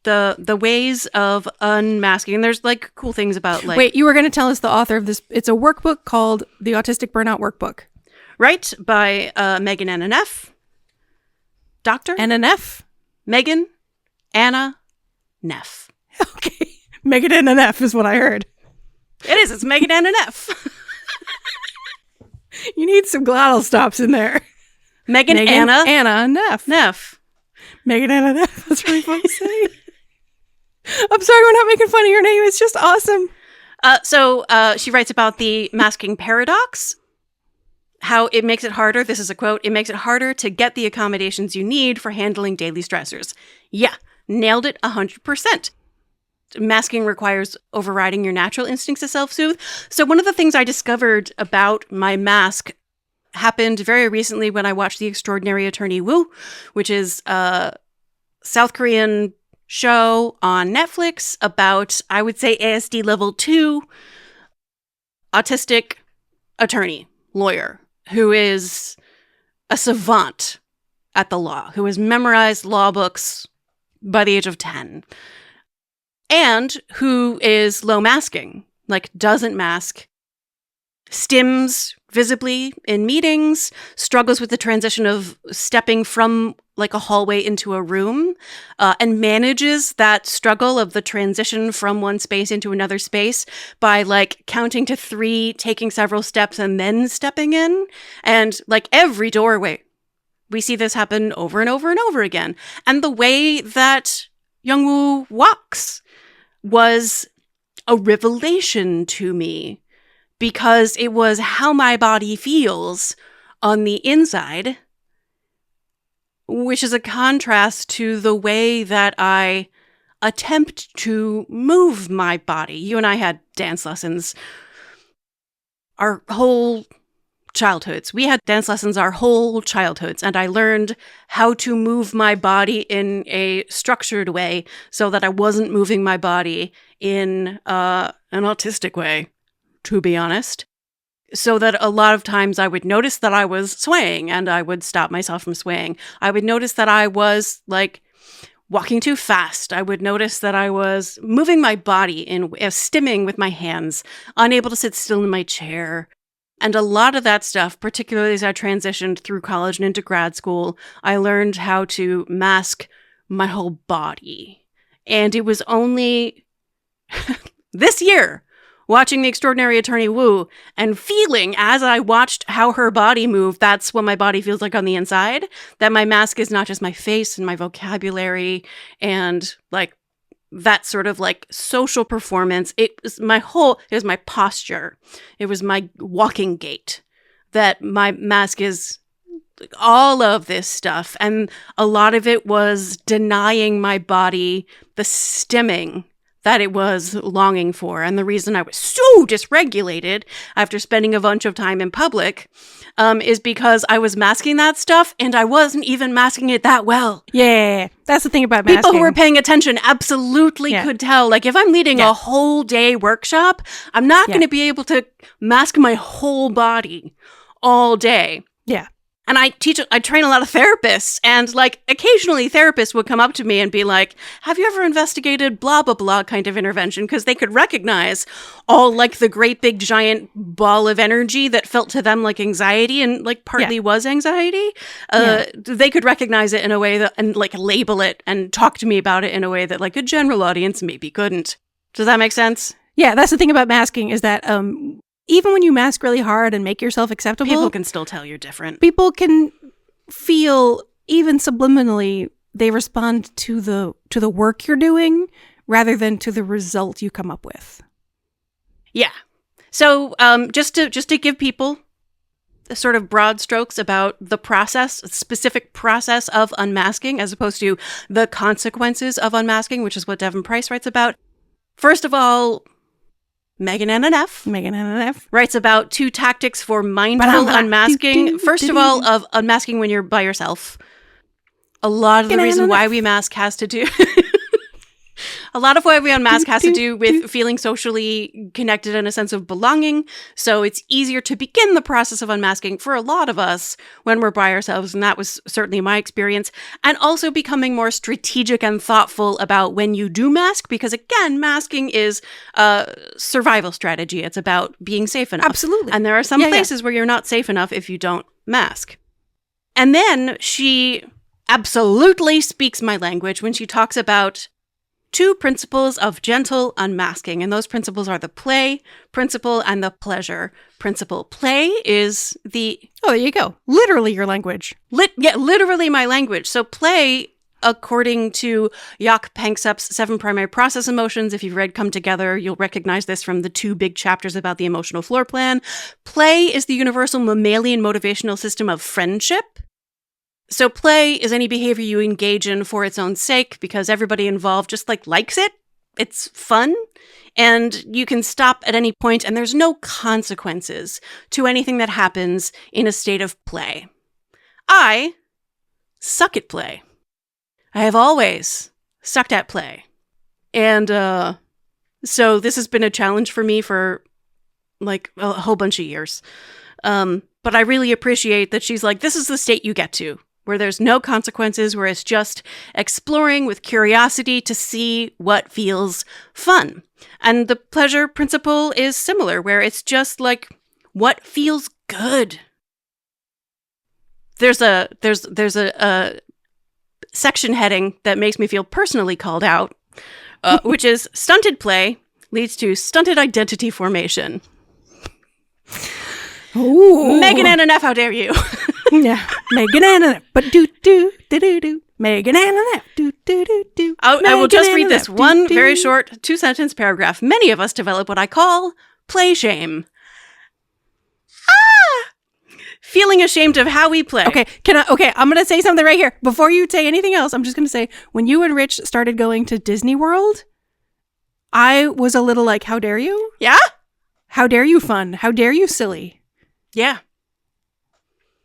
the ways of unmasking. And there's like cool things about like... Wait, you were going to tell us the author of this. It's a workbook called The Autistic Burnout Workbook. Right, by Megan and Neff. Doctor? And a Neff? Megan, Anna, Neff. Okay. Megan and a Neff is what I heard. It is. It's Megan and Neff. You need some glottal stops in there. Megan, Anna, Neff. Neff. Megan, Anna, Neff. That's really fun to say. I'm sorry, we're not making fun of your name. It's just awesome. So she writes about the masking paradox, how it makes it harder. This is a quote. It makes it harder to get the accommodations you need for handling daily stressors. Yeah, nailed it 100%. Masking requires overriding your natural instincts to self-soothe. So one of the things I discovered about my mask happened very recently when I watched The Extraordinary Attorney Woo, which is a South Korean show on Netflix about, I would say, ASD level 2 autistic attorney, lawyer, who is a savant at the law, who has memorized law books by the age of 10, and who is low masking, like doesn't mask, stims visibly in meetings, struggles with the transition of stepping from like a hallway into a room, and manages that struggle of the transition from one space into another space by like counting to 3, taking several steps, and then stepping in. And like every doorway, we see this happen over and over and over again. And the way that Youngwoo walks was a revelation to me, because it was how my body feels on the inside, which is a contrast to the way that I attempt to move my body. You and I had dance lessons our whole childhoods. We had dance lessons our whole childhoods, and I learned how to move my body in a structured way so that I wasn't moving my body in an autistic way, to be honest. So that a lot of times I would notice that I was swaying and I would stop myself from swaying. I would notice that I was like walking too fast. I would notice that I was moving my body in stimming with my hands, unable to sit still in my chair. And a lot of that stuff, particularly as I transitioned through college and into grad school, I learned how to mask my whole body. And it was only this year, watching The Extraordinary Attorney Woo and feeling as I watched how her body moved, that's what my body feels like on the inside, that my mask is not just my face and my vocabulary and like that sort of like social performance. It was my posture. It was my walking gait, that my mask is all of this stuff. And a lot of it was denying my body the stimming that it was longing for. And the reason I was so dysregulated after spending a bunch of time in public is because I was masking that stuff, and I wasn't even masking it that well. Yeah, that's the thing about masking. People who were paying attention absolutely could tell. Like, if I'm leading a whole day workshop, I'm not going to be able to mask my whole body all day. Yeah. And I train a lot of therapists, and like occasionally therapists would come up to me and be like, have you ever investigated blah, blah, blah kind of intervention? Because they could recognize all like the great big giant ball of energy that felt to them like anxiety and like partly was anxiety. They could recognize it in a way that, and like label it and talk to me about it in a way that like a general audience maybe couldn't. Does that make sense? Yeah, that's the thing about masking is that even when you mask really hard and make yourself acceptable, people can still tell you're different. People can feel, even subliminally, they respond to the work you're doing rather than to the result you come up with. Yeah. So just to give people the sort of broad strokes about the process, specific process of unmasking, as opposed to the consequences of unmasking, which is what Devon Price writes about. First of all, Megan and Neff writes about 2 tactics for mindful unmasking. First of all, of unmasking when you're by yourself. A lot of the reason why we mask has to do A lot of why we unmask has to do with feeling socially connected and a sense of belonging. So it's easier to begin the process of unmasking for a lot of us when we're by ourselves. And that was certainly my experience. And also becoming more strategic and thoughtful about when you do mask, because again, masking is a survival strategy. It's about being safe enough. Absolutely. And there are some places where you're not safe enough if you don't mask. And then she absolutely speaks my language when she talks about 2 principles of gentle unmasking. And those principles are the play principle and the pleasure principle. Play is the... Oh, there you go. Literally your language. Literally my language. So play, according to Jaak Panksepp's 7 primary process emotions, if you've read Come Together, you'll recognize this from the 2 big chapters about the emotional floor plan. Play is the universal mammalian motivational system of friendship. So play is any behavior you engage in for its own sake because everybody involved just likes it. It's fun. And you can stop at any point and there's no consequences to anything that happens in a state of play. I suck at play. I have always sucked at play. And so this has been a challenge for me for a whole bunch of years. But I really appreciate that she's like, this is the state you get to, where there's no consequences, where it's just exploring with curiosity to see what feels fun. And the pleasure principle is similar, where it's just what feels good. There's a section heading that makes me feel personally called out, which is stunted play leads to stunted identity formation. Ooh. Megan and Neff, how dare you? Yeah, Megan and Neff, but do. Megan and Neff, do. I will just read this one very short 2-sentence paragraph. Many of us develop what I call play shame. Feeling ashamed of how we play. Okay, I'm going to say something right here. Before you say anything else, I'm just going to say, when you and Rich started going to Disney World, I was a little like, how dare you? Yeah? How dare you fun? How dare you silly? Yeah.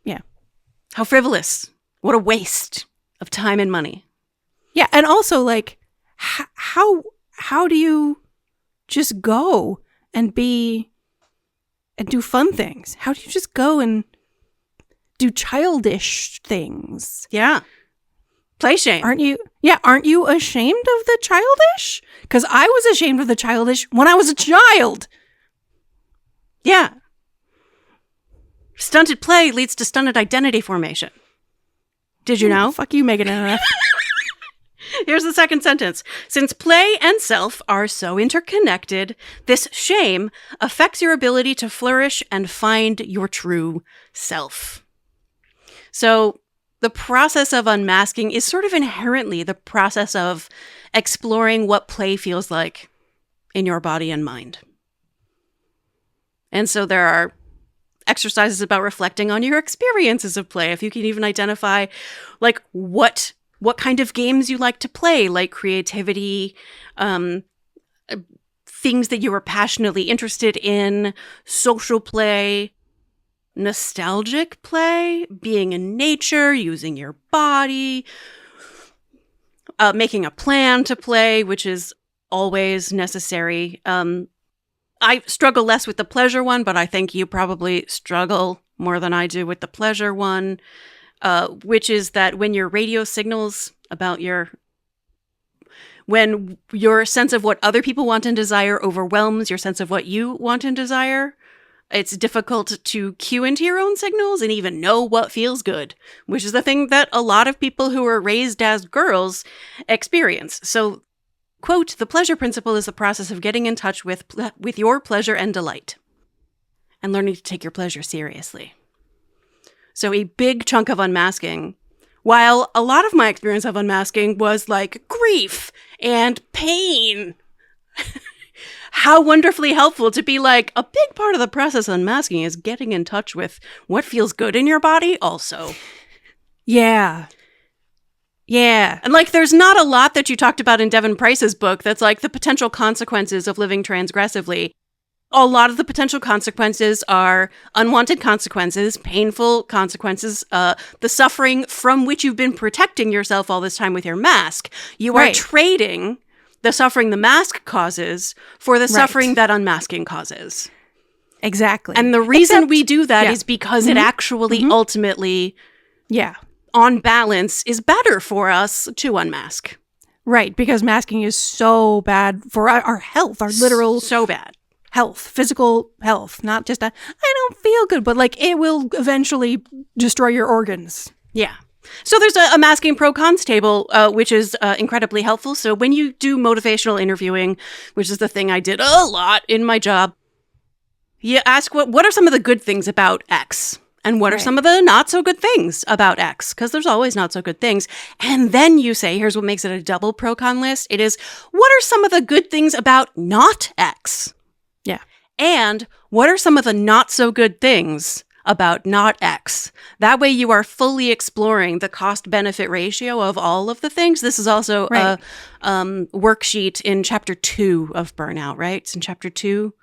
Yeah. How frivolous. What a waste of time and money. Yeah, and also how do you just go and do fun things? How do you just go and do childish things? Yeah. Play shame. Aren't you ashamed of the childish? Because I was ashamed of the childish when I was a child. Yeah. Stunted play leads to stunted identity formation. Did you know? Fuck you, Megan and Neff. Here's the second sentence. Since play and self are so interconnected, this shame affects your ability to flourish and find your true self. So the process of unmasking is sort of inherently the process of exploring what play feels like in your body and mind. And so there are exercises about reflecting on your experiences of play. If you can even identify what kind of games you like to play, like creativity, things that you are passionately interested in, social play, nostalgic play, being in nature, using your body, making a plan to play, which is always necessary. I struggle less with the pleasure one, but I think you probably struggle more than I do with the pleasure one, which is that when your radio signals about when your sense of what other people want and desire overwhelms your sense of what you want and desire, it's difficult to cue into your own signals and even know what feels good, which is the thing that a lot of people who are raised as girls experience. So, quote, the pleasure principle is the process of getting in touch with your pleasure and delight and learning to take your pleasure seriously. So a big chunk of unmasking, while a lot of my experience of unmasking was grief and pain, how wonderfully helpful to be a big part of the process of unmasking is getting in touch with what feels good in your body also. Yeah. Yeah. And there's not a lot that you talked about in Devon Price's book that's the potential consequences of living transgressively. A lot of the potential consequences are unwanted consequences, painful consequences, the suffering from which you've been protecting yourself all this time with your mask. You are trading the suffering the mask causes for the suffering that unmasking causes. Exactly. And the reason we do that is because it actually ultimately, on balance, is better for us to unmask. Right, because masking is so bad for our health, our literal so bad health, physical health, not just I don't feel good, but like it will eventually destroy your organs. Yeah. So there's a masking pro-cons table, which is incredibly helpful. So when you do motivational interviewing, which is the thing I did a lot in my job, you ask what are some of the good things about X? And what are some of the not so good things about X? Because there's always not so good things. And then you say, here's what makes it a double pro-con list. It is, what are some of the good things about not X? Yeah. And what are some of the not so good things about not X? That way you are fully exploring the cost-benefit ratio of all of the things. This is also a worksheet in chapter 2 of Burnout, right? It's in chapter 2.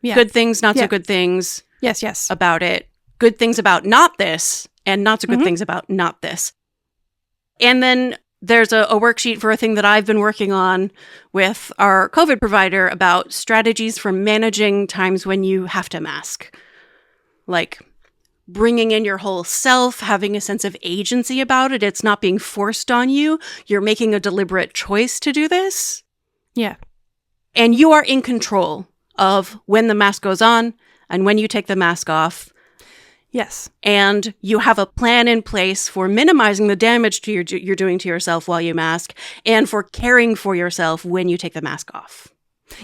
Yeah. Good things, not so good things. Yes. About it. Good things about not this, and not so good things about not this. And then there's a worksheet for a thing that I've been working on with our COVID provider about strategies for managing times when you have to mask. Like bringing in your whole self, having a sense of agency about it. It's not being forced on you. You're making a deliberate choice to do this. Yeah. And you are in control of when the mask goes on and when you take the mask off. Yes. And you have a plan in place for minimizing the damage to you're doing to yourself while you mask and for caring for yourself when you take the mask off.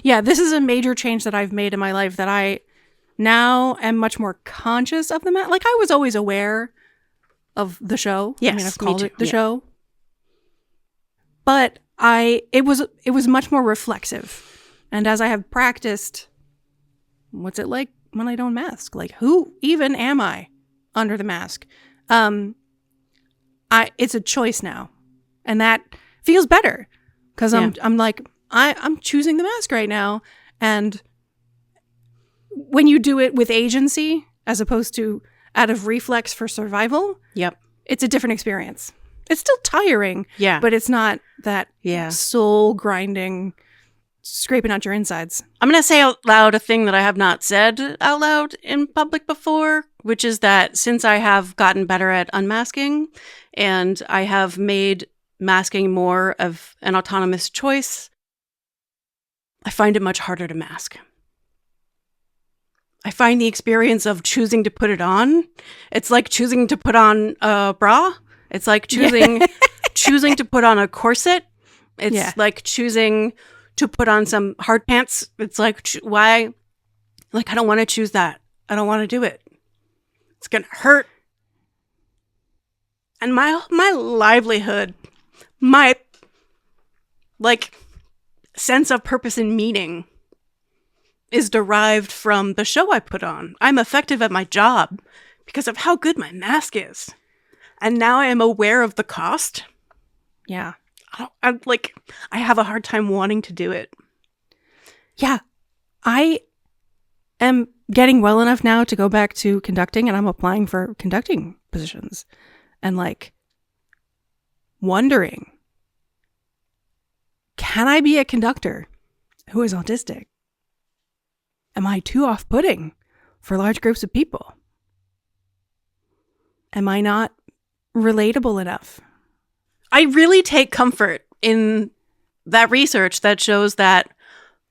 Yeah, this is a major change that I've made in my life, that I now am much more conscious of the mask. Like, I was always aware of the show. Yes, I mean, I've called it the show. But it was much more reflexive. And as I have practiced, what's it like when I don't mask? Like, who even am I under the mask? It's a choice now, and that feels better because I'm like, I'm choosing the mask right now. And when you do it with agency as opposed to out of reflex for survival, it's a different experience. It's still tiring, but it's not that soul grinding, scraping out your insides. I'm going to say out loud a thing that I have not said out loud in public before, which is that since I have gotten better at unmasking and I have made masking more of an autonomous choice, I find it much harder to mask. I find the experience of choosing to put it on, it's like choosing to put on a bra. It's like choosing to put on a corset. It's like choosing to put on some hard pants. It's like, why? Like, I don't want to choose that. I don't want to do it. It's going to hurt. And my livelihood, my, like, sense of purpose and meaning is derived from the show I put on. I'm effective at my job because of how good my mask is. And now I am aware of the cost. Yeah. I have a hard time wanting to do it. Yeah. I am getting well enough now to go back to conducting, and I'm applying for conducting positions and like wondering, can I be a conductor who is autistic? Am I too off-putting for large groups of people? Am I not relatable enough? I really take comfort in that research that shows that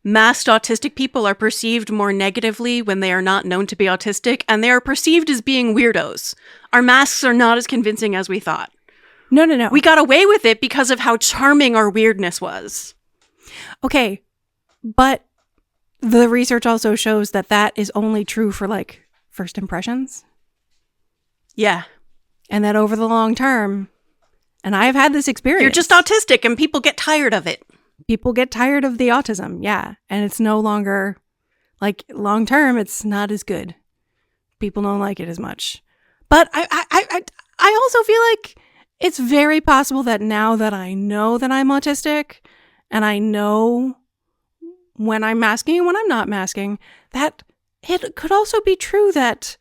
masked autistic people are perceived more negatively when they are not known to be autistic, and they are perceived as being weirdos. Our masks are not as convincing as we thought. No. We got away with it because of how charming our weirdness was. Okay, but the research also shows that that is only true for like first impressions. Yeah. And that over the long term, and I've had this experience. You're just autistic and people get tired of it. People get tired of the autism, yeah. And it's no longer, like, long term, it's not as good. People don't like it as much. But I also feel like it's very possible that now that I know that I'm autistic, and I know when I'm masking and when I'm not masking, that it could also be true that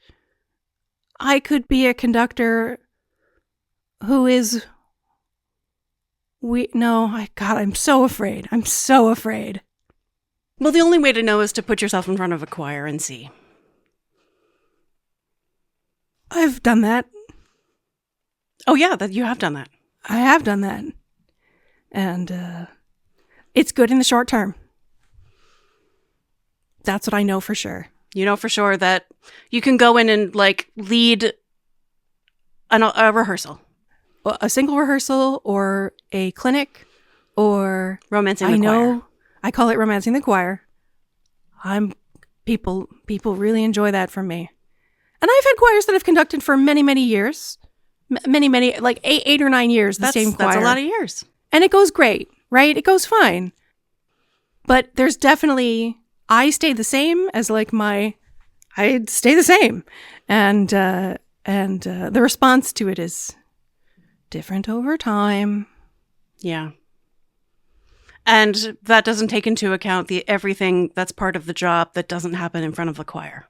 I could be a conductor who is God, I'm so afraid. I'm so afraid. Well, the only way to know is to put yourself in front of a choir and see. I've done that. Oh, yeah, you have done that. I have done that. And it's good in the short term. That's what I know for sure. You know for sure that you can go in and, like, lead a rehearstal. A single rehearsal or a clinic or... Romancing the choir. I call it romancing the choir. People really enjoy that from me. And I've had choirs that I've conducted for many, many years. Many, like 8 or 9 years, the same choir. That's a lot of years. And it goes great, right? It goes fine. But there's definitely... I stay the same as like I stay the same. And the response to it is different over time. Yeah. And that doesn't take into account everything that's part of the job that doesn't happen in front of the choir.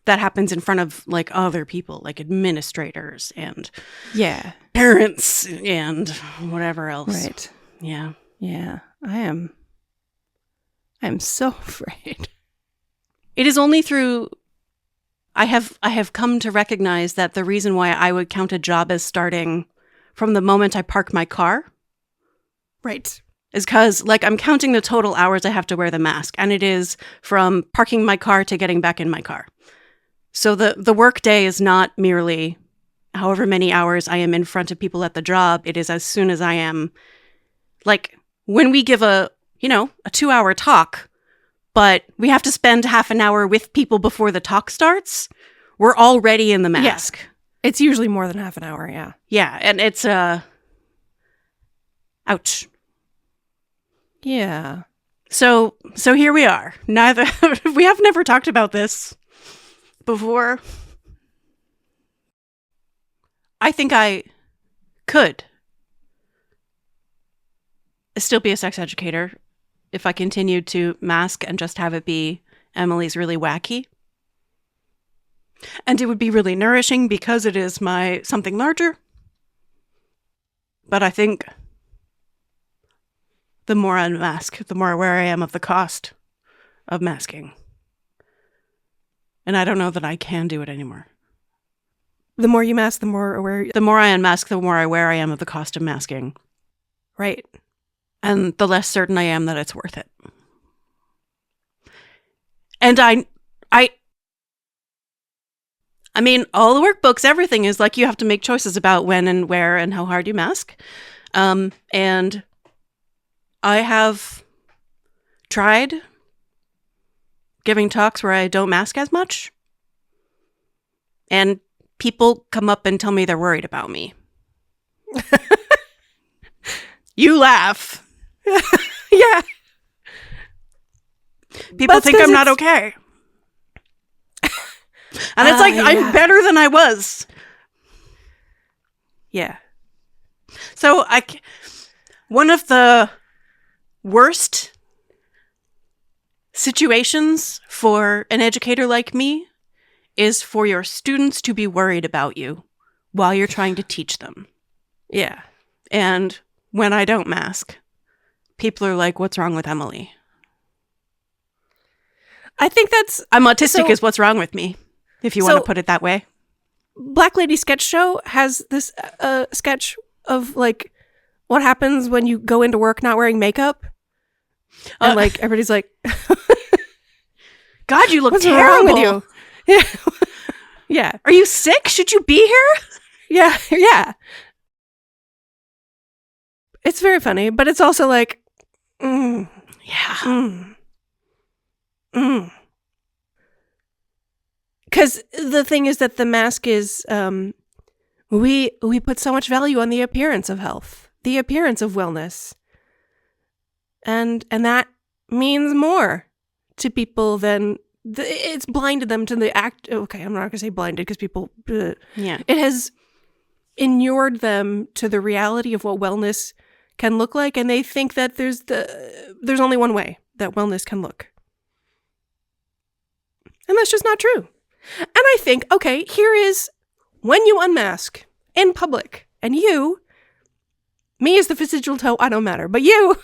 That happens in front of like other people, like administrators and parents and whatever else. Right. Yeah. Yeah. I'm so afraid. It is only through I have come to recognize that the reason why I would count a job as starting from the moment I park my car, right, is because like I'm counting the total hours I have to wear the mask, and it is from parking my car to getting back in my car. So the work day is not merely however many hours I am in front of people at the job. It is as soon as I am, like when we give a 2-hour talk, but we have to spend half an hour with people before the talk starts, we're already in the mask. Yeah. It's usually more than half an hour, yeah. Yeah, and it's, ouch. Yeah. So here we are. We have never talked about this before. I think I could still be a sex educator if I continued to mask and just have it be Emily's really wacky. And it would be really nourishing because it is my something larger. But I think the more I unmask, the more aware I am of the cost of masking. And I don't know that I can do it anymore. The more you mask, the more aware... The more I unmask, the more aware I am of the cost of masking. Right. And the less certain I am that it's worth it. And I mean, all the workbooks, everything is like you have to make choices about when and where and how hard you mask. And I have tried giving talks where I don't mask as much. And people come up and tell me they're worried about me. You laugh. Yeah. People think I'm not okay. And it's like, I'm better than I was. Yeah. So one of the worst situations for an educator like me is for your students to be worried about you while you're trying to teach them. Yeah. And when I don't mask, people are like, what's wrong with Emily? I think I'm autistic is what's wrong with me, if you want to put it that way. Black Lady Sketch Show has this sketch of like what happens when you go into work not wearing makeup. And like everybody's like, God, you look what's terrible. wrong with you? Yeah. Yeah. Are you sick? Should you be here? Yeah. Yeah. It's very funny, but it's also like, yeah. Because the thing is that the mask is, we put so much value on the appearance of health, the appearance of wellness. And that means more to people than, it's blinded them to the act. Okay, I'm not going to say blinded because people, yeah. It has inured them to the reality of what wellness can look like. And they think that there's only one way that wellness can look. And that's just not true. And I think, okay, here is when you unmask in public and you Me as the vestigial toe, I don't matter. But you,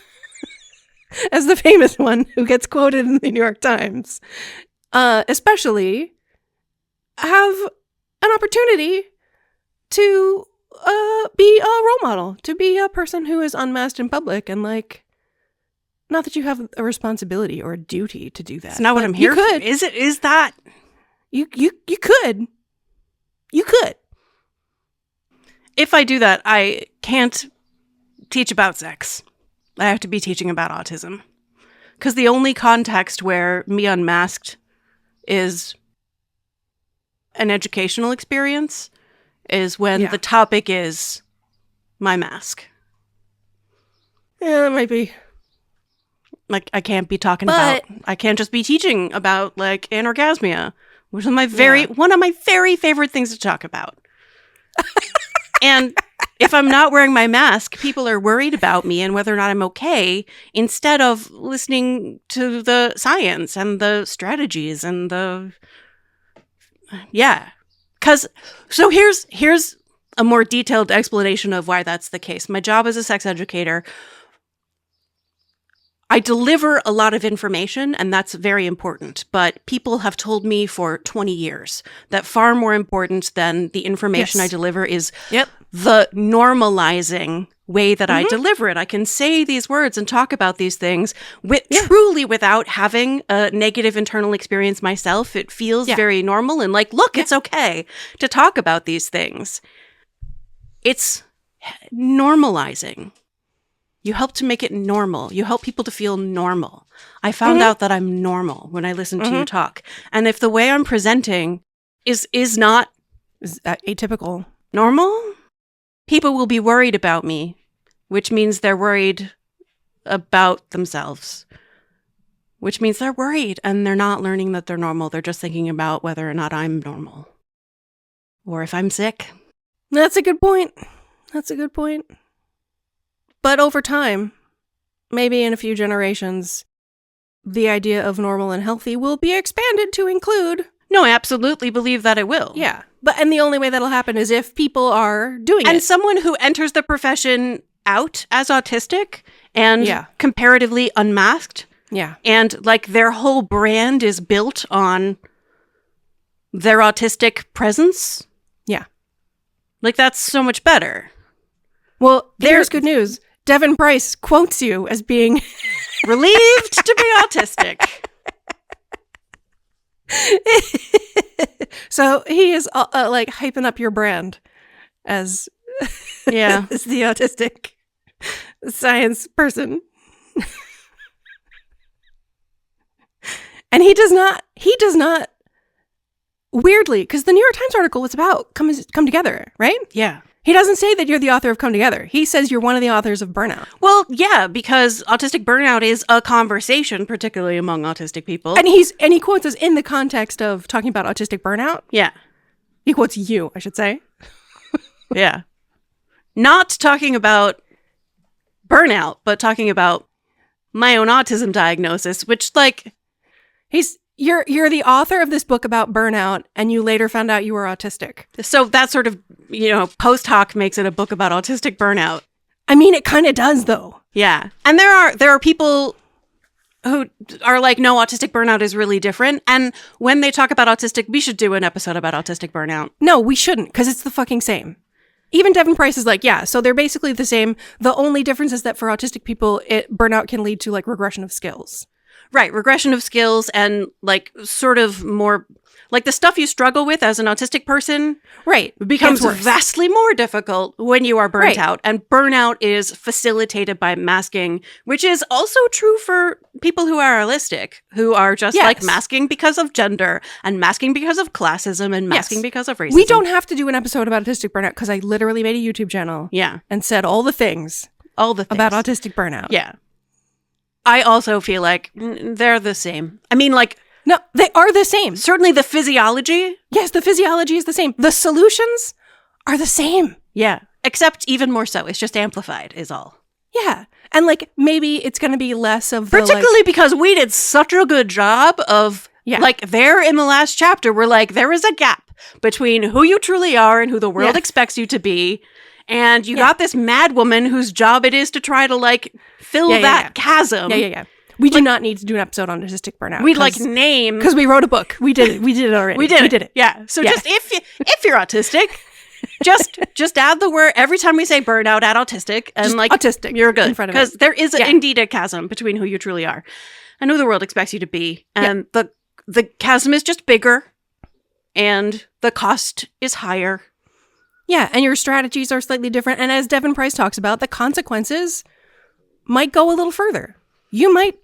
as the famous one who gets quoted in the New York Times, especially have an opportunity to be a role model, to be a person who is unmasked in public, and like, not that you have a responsibility or a duty to do that. It's not what I'm here for. Is it? Is that? You could. You could. If I do that, I can't teach about sex. I have to be teaching about autism. Because the only context where me unmasked is an educational experience is when the topic is my mask. Yeah, that might be. Like, I can't be talking about, I can't just be teaching about, like, anorgasmia, which is one of my very favorite things to talk about. And if I'm not wearing my mask, people are worried about me and whether or not I'm okay, instead of listening to the science and the strategies and the, So here's a more detailed explanation of why that's the case. My job as a sex educator, I deliver a lot of information, and that's very important. But people have told me for 20 years that far more important than the information I deliver is the normalizing way that I deliver it. I can say these words and talk about these things truly without having a negative internal experience myself. It feels very normal and like, look, it's okay to talk about these things. It's normalizing. You help to make it normal. You help people to feel normal. I found out that I'm normal when I listen to you talk. And if the way I'm presenting is not atypical, normal, people will be worried about me, which means they're worried about themselves, which means they're worried and they're not learning that they're normal. They're just thinking about whether or not I'm normal or if I'm sick. That's a good point. But over time, maybe in a few generations, the idea of normal and healthy will be expanded to include... No, I absolutely believe that it will. Yeah. And the only way that'll happen is if people are doing it. And someone who enters the profession out as autistic and comparatively unmasked. Yeah. And like their whole brand is built on their autistic presence. Yeah. Like that's so much better. Well, there's good news. Devon Price quotes you as being relieved to be autistic. So he is like hyping up your brand as as the autistic science person. And he does not weirdly, because the New York Times article was about come together, right? Yeah. He doesn't say that you're the author of Come Together. He says you're one of the authors of Burnout. Well, yeah, because autistic burnout is a conversation, particularly among autistic people. And he quotes us in the context of talking about autistic burnout. Yeah. He quotes you, I should say. Yeah. Not talking about burnout, but talking about my own autism diagnosis, which like You're the author of this book about burnout, and you later found out you were autistic. So that sort of, post hoc makes it a book about autistic burnout. I mean, it kind of does, though. Yeah. And there are people who are like, no, autistic burnout is really different. And when they talk about autistic, we should do an episode about autistic burnout. No, we shouldn't, because it's the fucking same. Even Devon Price is like, yeah, so they're basically the same. The only difference is that for autistic people, burnout can lead to like regression of skills. Right, regression of skills and like sort of more like the stuff you struggle with as an autistic person becomes vastly more difficult when you are burnt out. And burnout is facilitated by masking, which is also true for people who are allistic, who are just like masking because of gender and masking because of classism and masking because of racism. We don't have to do an episode about autistic burnout because I literally made a YouTube channel and said all the things about autistic burnout. Yeah. I also feel like they're the same. I mean, like... No, they are the same. Certainly the physiology. Yes, the physiology is the same. The solutions are the same. Yeah. Except even more so. It's just amplified is all. Yeah. And like, maybe it's going to be less of the... Particularly because we did such a good job of... Like, there in the last chapter, we're like, there is a gap between who you truly are and who the world expects you to be. And you got this Madwoman whose job it is to try to, like, fill that chasm. Yeah. We do not need to do an episode on autistic burnout. We'd like name... Because we wrote a book. We did it. We did it already. We did it. Yeah. So just if you're autistic, just add the word, every time we say burnout, add autistic. And, just like, autistic. You're good. Because there is indeed a chasm between who you truly are and who the world expects you to be. And the chasm is just bigger and the cost is higher. Yeah, and your strategies are slightly different. And as Devon Price talks about, the consequences might go a little further. You might,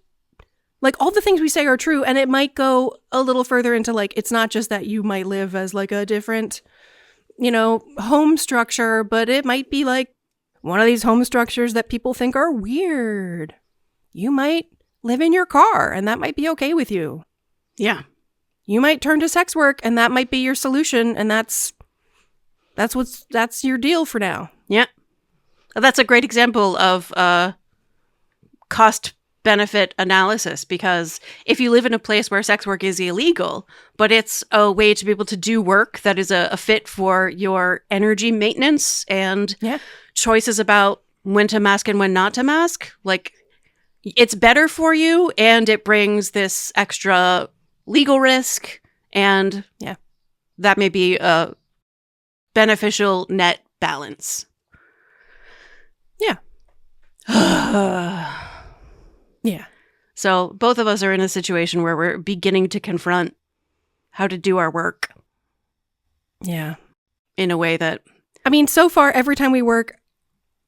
like, all the things we say are true, and it might go a little further into, like, it's not just that you might live as, like, a different, you know, home structure, but it might be, like, one of these home structures that people think are weird. You might live in your car, and that might be okay with you. Yeah. You might turn to sex work, and that might be your solution, and that's your deal for now. Yeah. That's a great example of cost benefit analysis, because if you live in a place where sex work is illegal, but it's a way to be able to do work that is a fit for your energy maintenance and choices about when to mask and when not to mask, like, it's better for you, and it brings this extra legal risk, and that may be a beneficial net balance. Yeah. Yeah. So both of us are in a situation where we're beginning to confront how to do our work. Yeah. In a way that... I mean, so far, every time we work,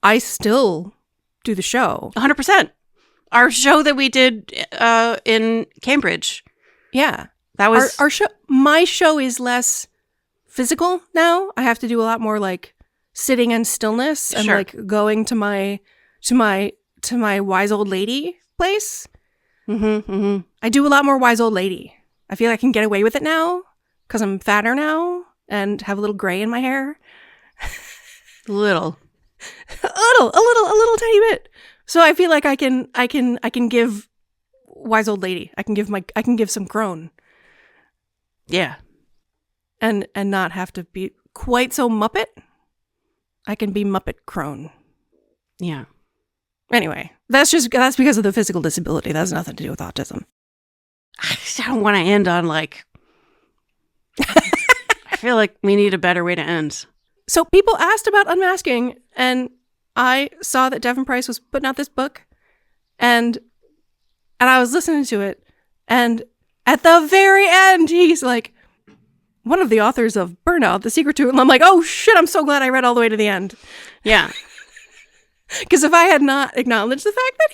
I still do the show. 100%. Our show that we did in Cambridge. Yeah. That was... Our show... My show is less physical now. I have to do a lot more, like, sitting and stillness and, like, going to my wise old lady place. I do a lot more wise old lady. I feel I can get away with it now because I'm fatter now and have a little gray in my hair. a little tiny bit. So I feel like I can give wise old lady. I can give some crone. Yeah. And not have to be quite so Muppet. I can be Muppet crone. Yeah. Anyway, that's because of the physical disability. That has nothing to do with autism. I don't want to end on, like... I feel like we need a better way to end. So people asked about Unmasking, and I saw that Devon Price was putting out this book, and I was listening to it, and at the very end, he's like, one of the authors of Burnout, The Secret to It. And I'm like, oh shit, I'm so glad I read all the way to the end. Yeah. Because if I had not acknowledged the fact that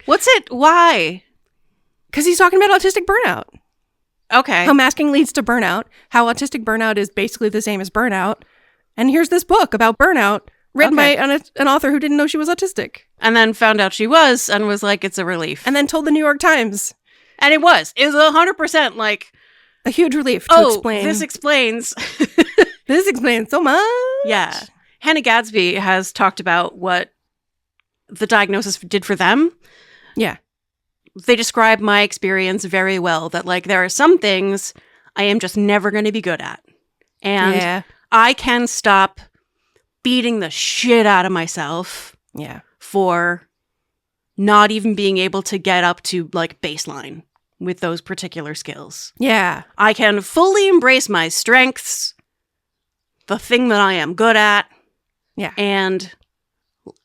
What's it? Why? Because he's talking about autistic burnout. Okay. How masking leads to burnout. How autistic burnout is basically the same as burnout. And here's this book about burnout written by an author who didn't know she was autistic. And then found out she was and was like, it's a relief. And then told the New York Times. And it was 100% like... a huge relief to explain. This explains. This explains so much. Yeah. Hannah Gadsby has talked about what the diagnosis did for them. Yeah. They describe my experience very well, that, like, there are some things I am just never going to be good at. And I can stop beating the shit out of myself for not even being able to get up to, like, baseline with those particular skills. Yeah. I can fully embrace my strengths, the thing that I am good at, and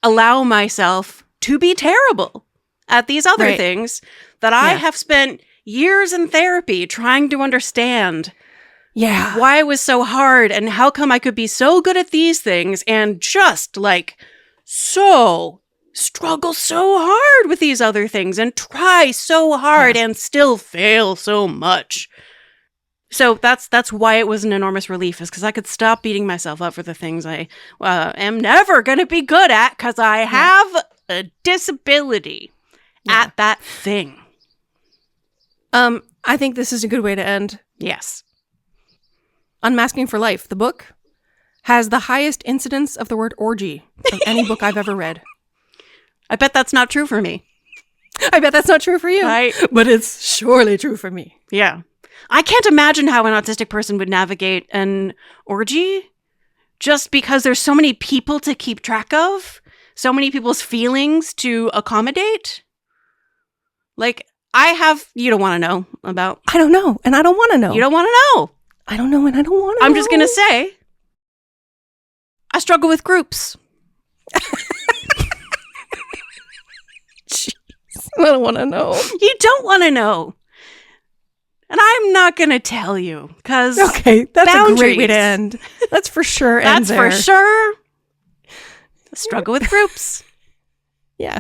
allow myself to be terrible at these other things that I have spent years in therapy trying to understand why it was so hard and how come I could be so good at these things and just, like, struggle so hard with these other things and try so hard and still fail so much. So that's why it was an enormous relief, is because I could stop beating myself up for the things I am never going to be good at because I have a disability at that thing. I think this is a good way to end. Yes. Unmasking for Life, the book, has the highest incidence of the word orgy of any book I've ever read. I bet that's not true for me. I bet that's not true for you. Right. But it's surely true for me. Yeah. I can't imagine how an autistic person would navigate an orgy. just because there's so many people to keep track of, so many people's feelings to accommodate. Like, you don't want to know about. I don't know, and I don't want to know. You don't want to know. I don't know, and I don't want to know. I'm just going to say, I struggle with groups. Jeez, I don't want to know. You don't want to know. And I'm not going to tell you, because okay, that's boundaries. A great way to end. That's for sure. That's there. for sure. I struggle with groups. Yeah.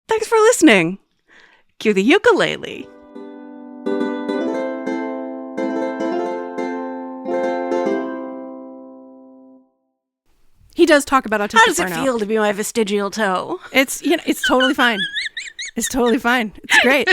Thanks for listening. Cue the ukulele. He does talk about autistic How does it burnout. feel to be my vestigial toe? It's it's totally fine. It's totally fine. It's great.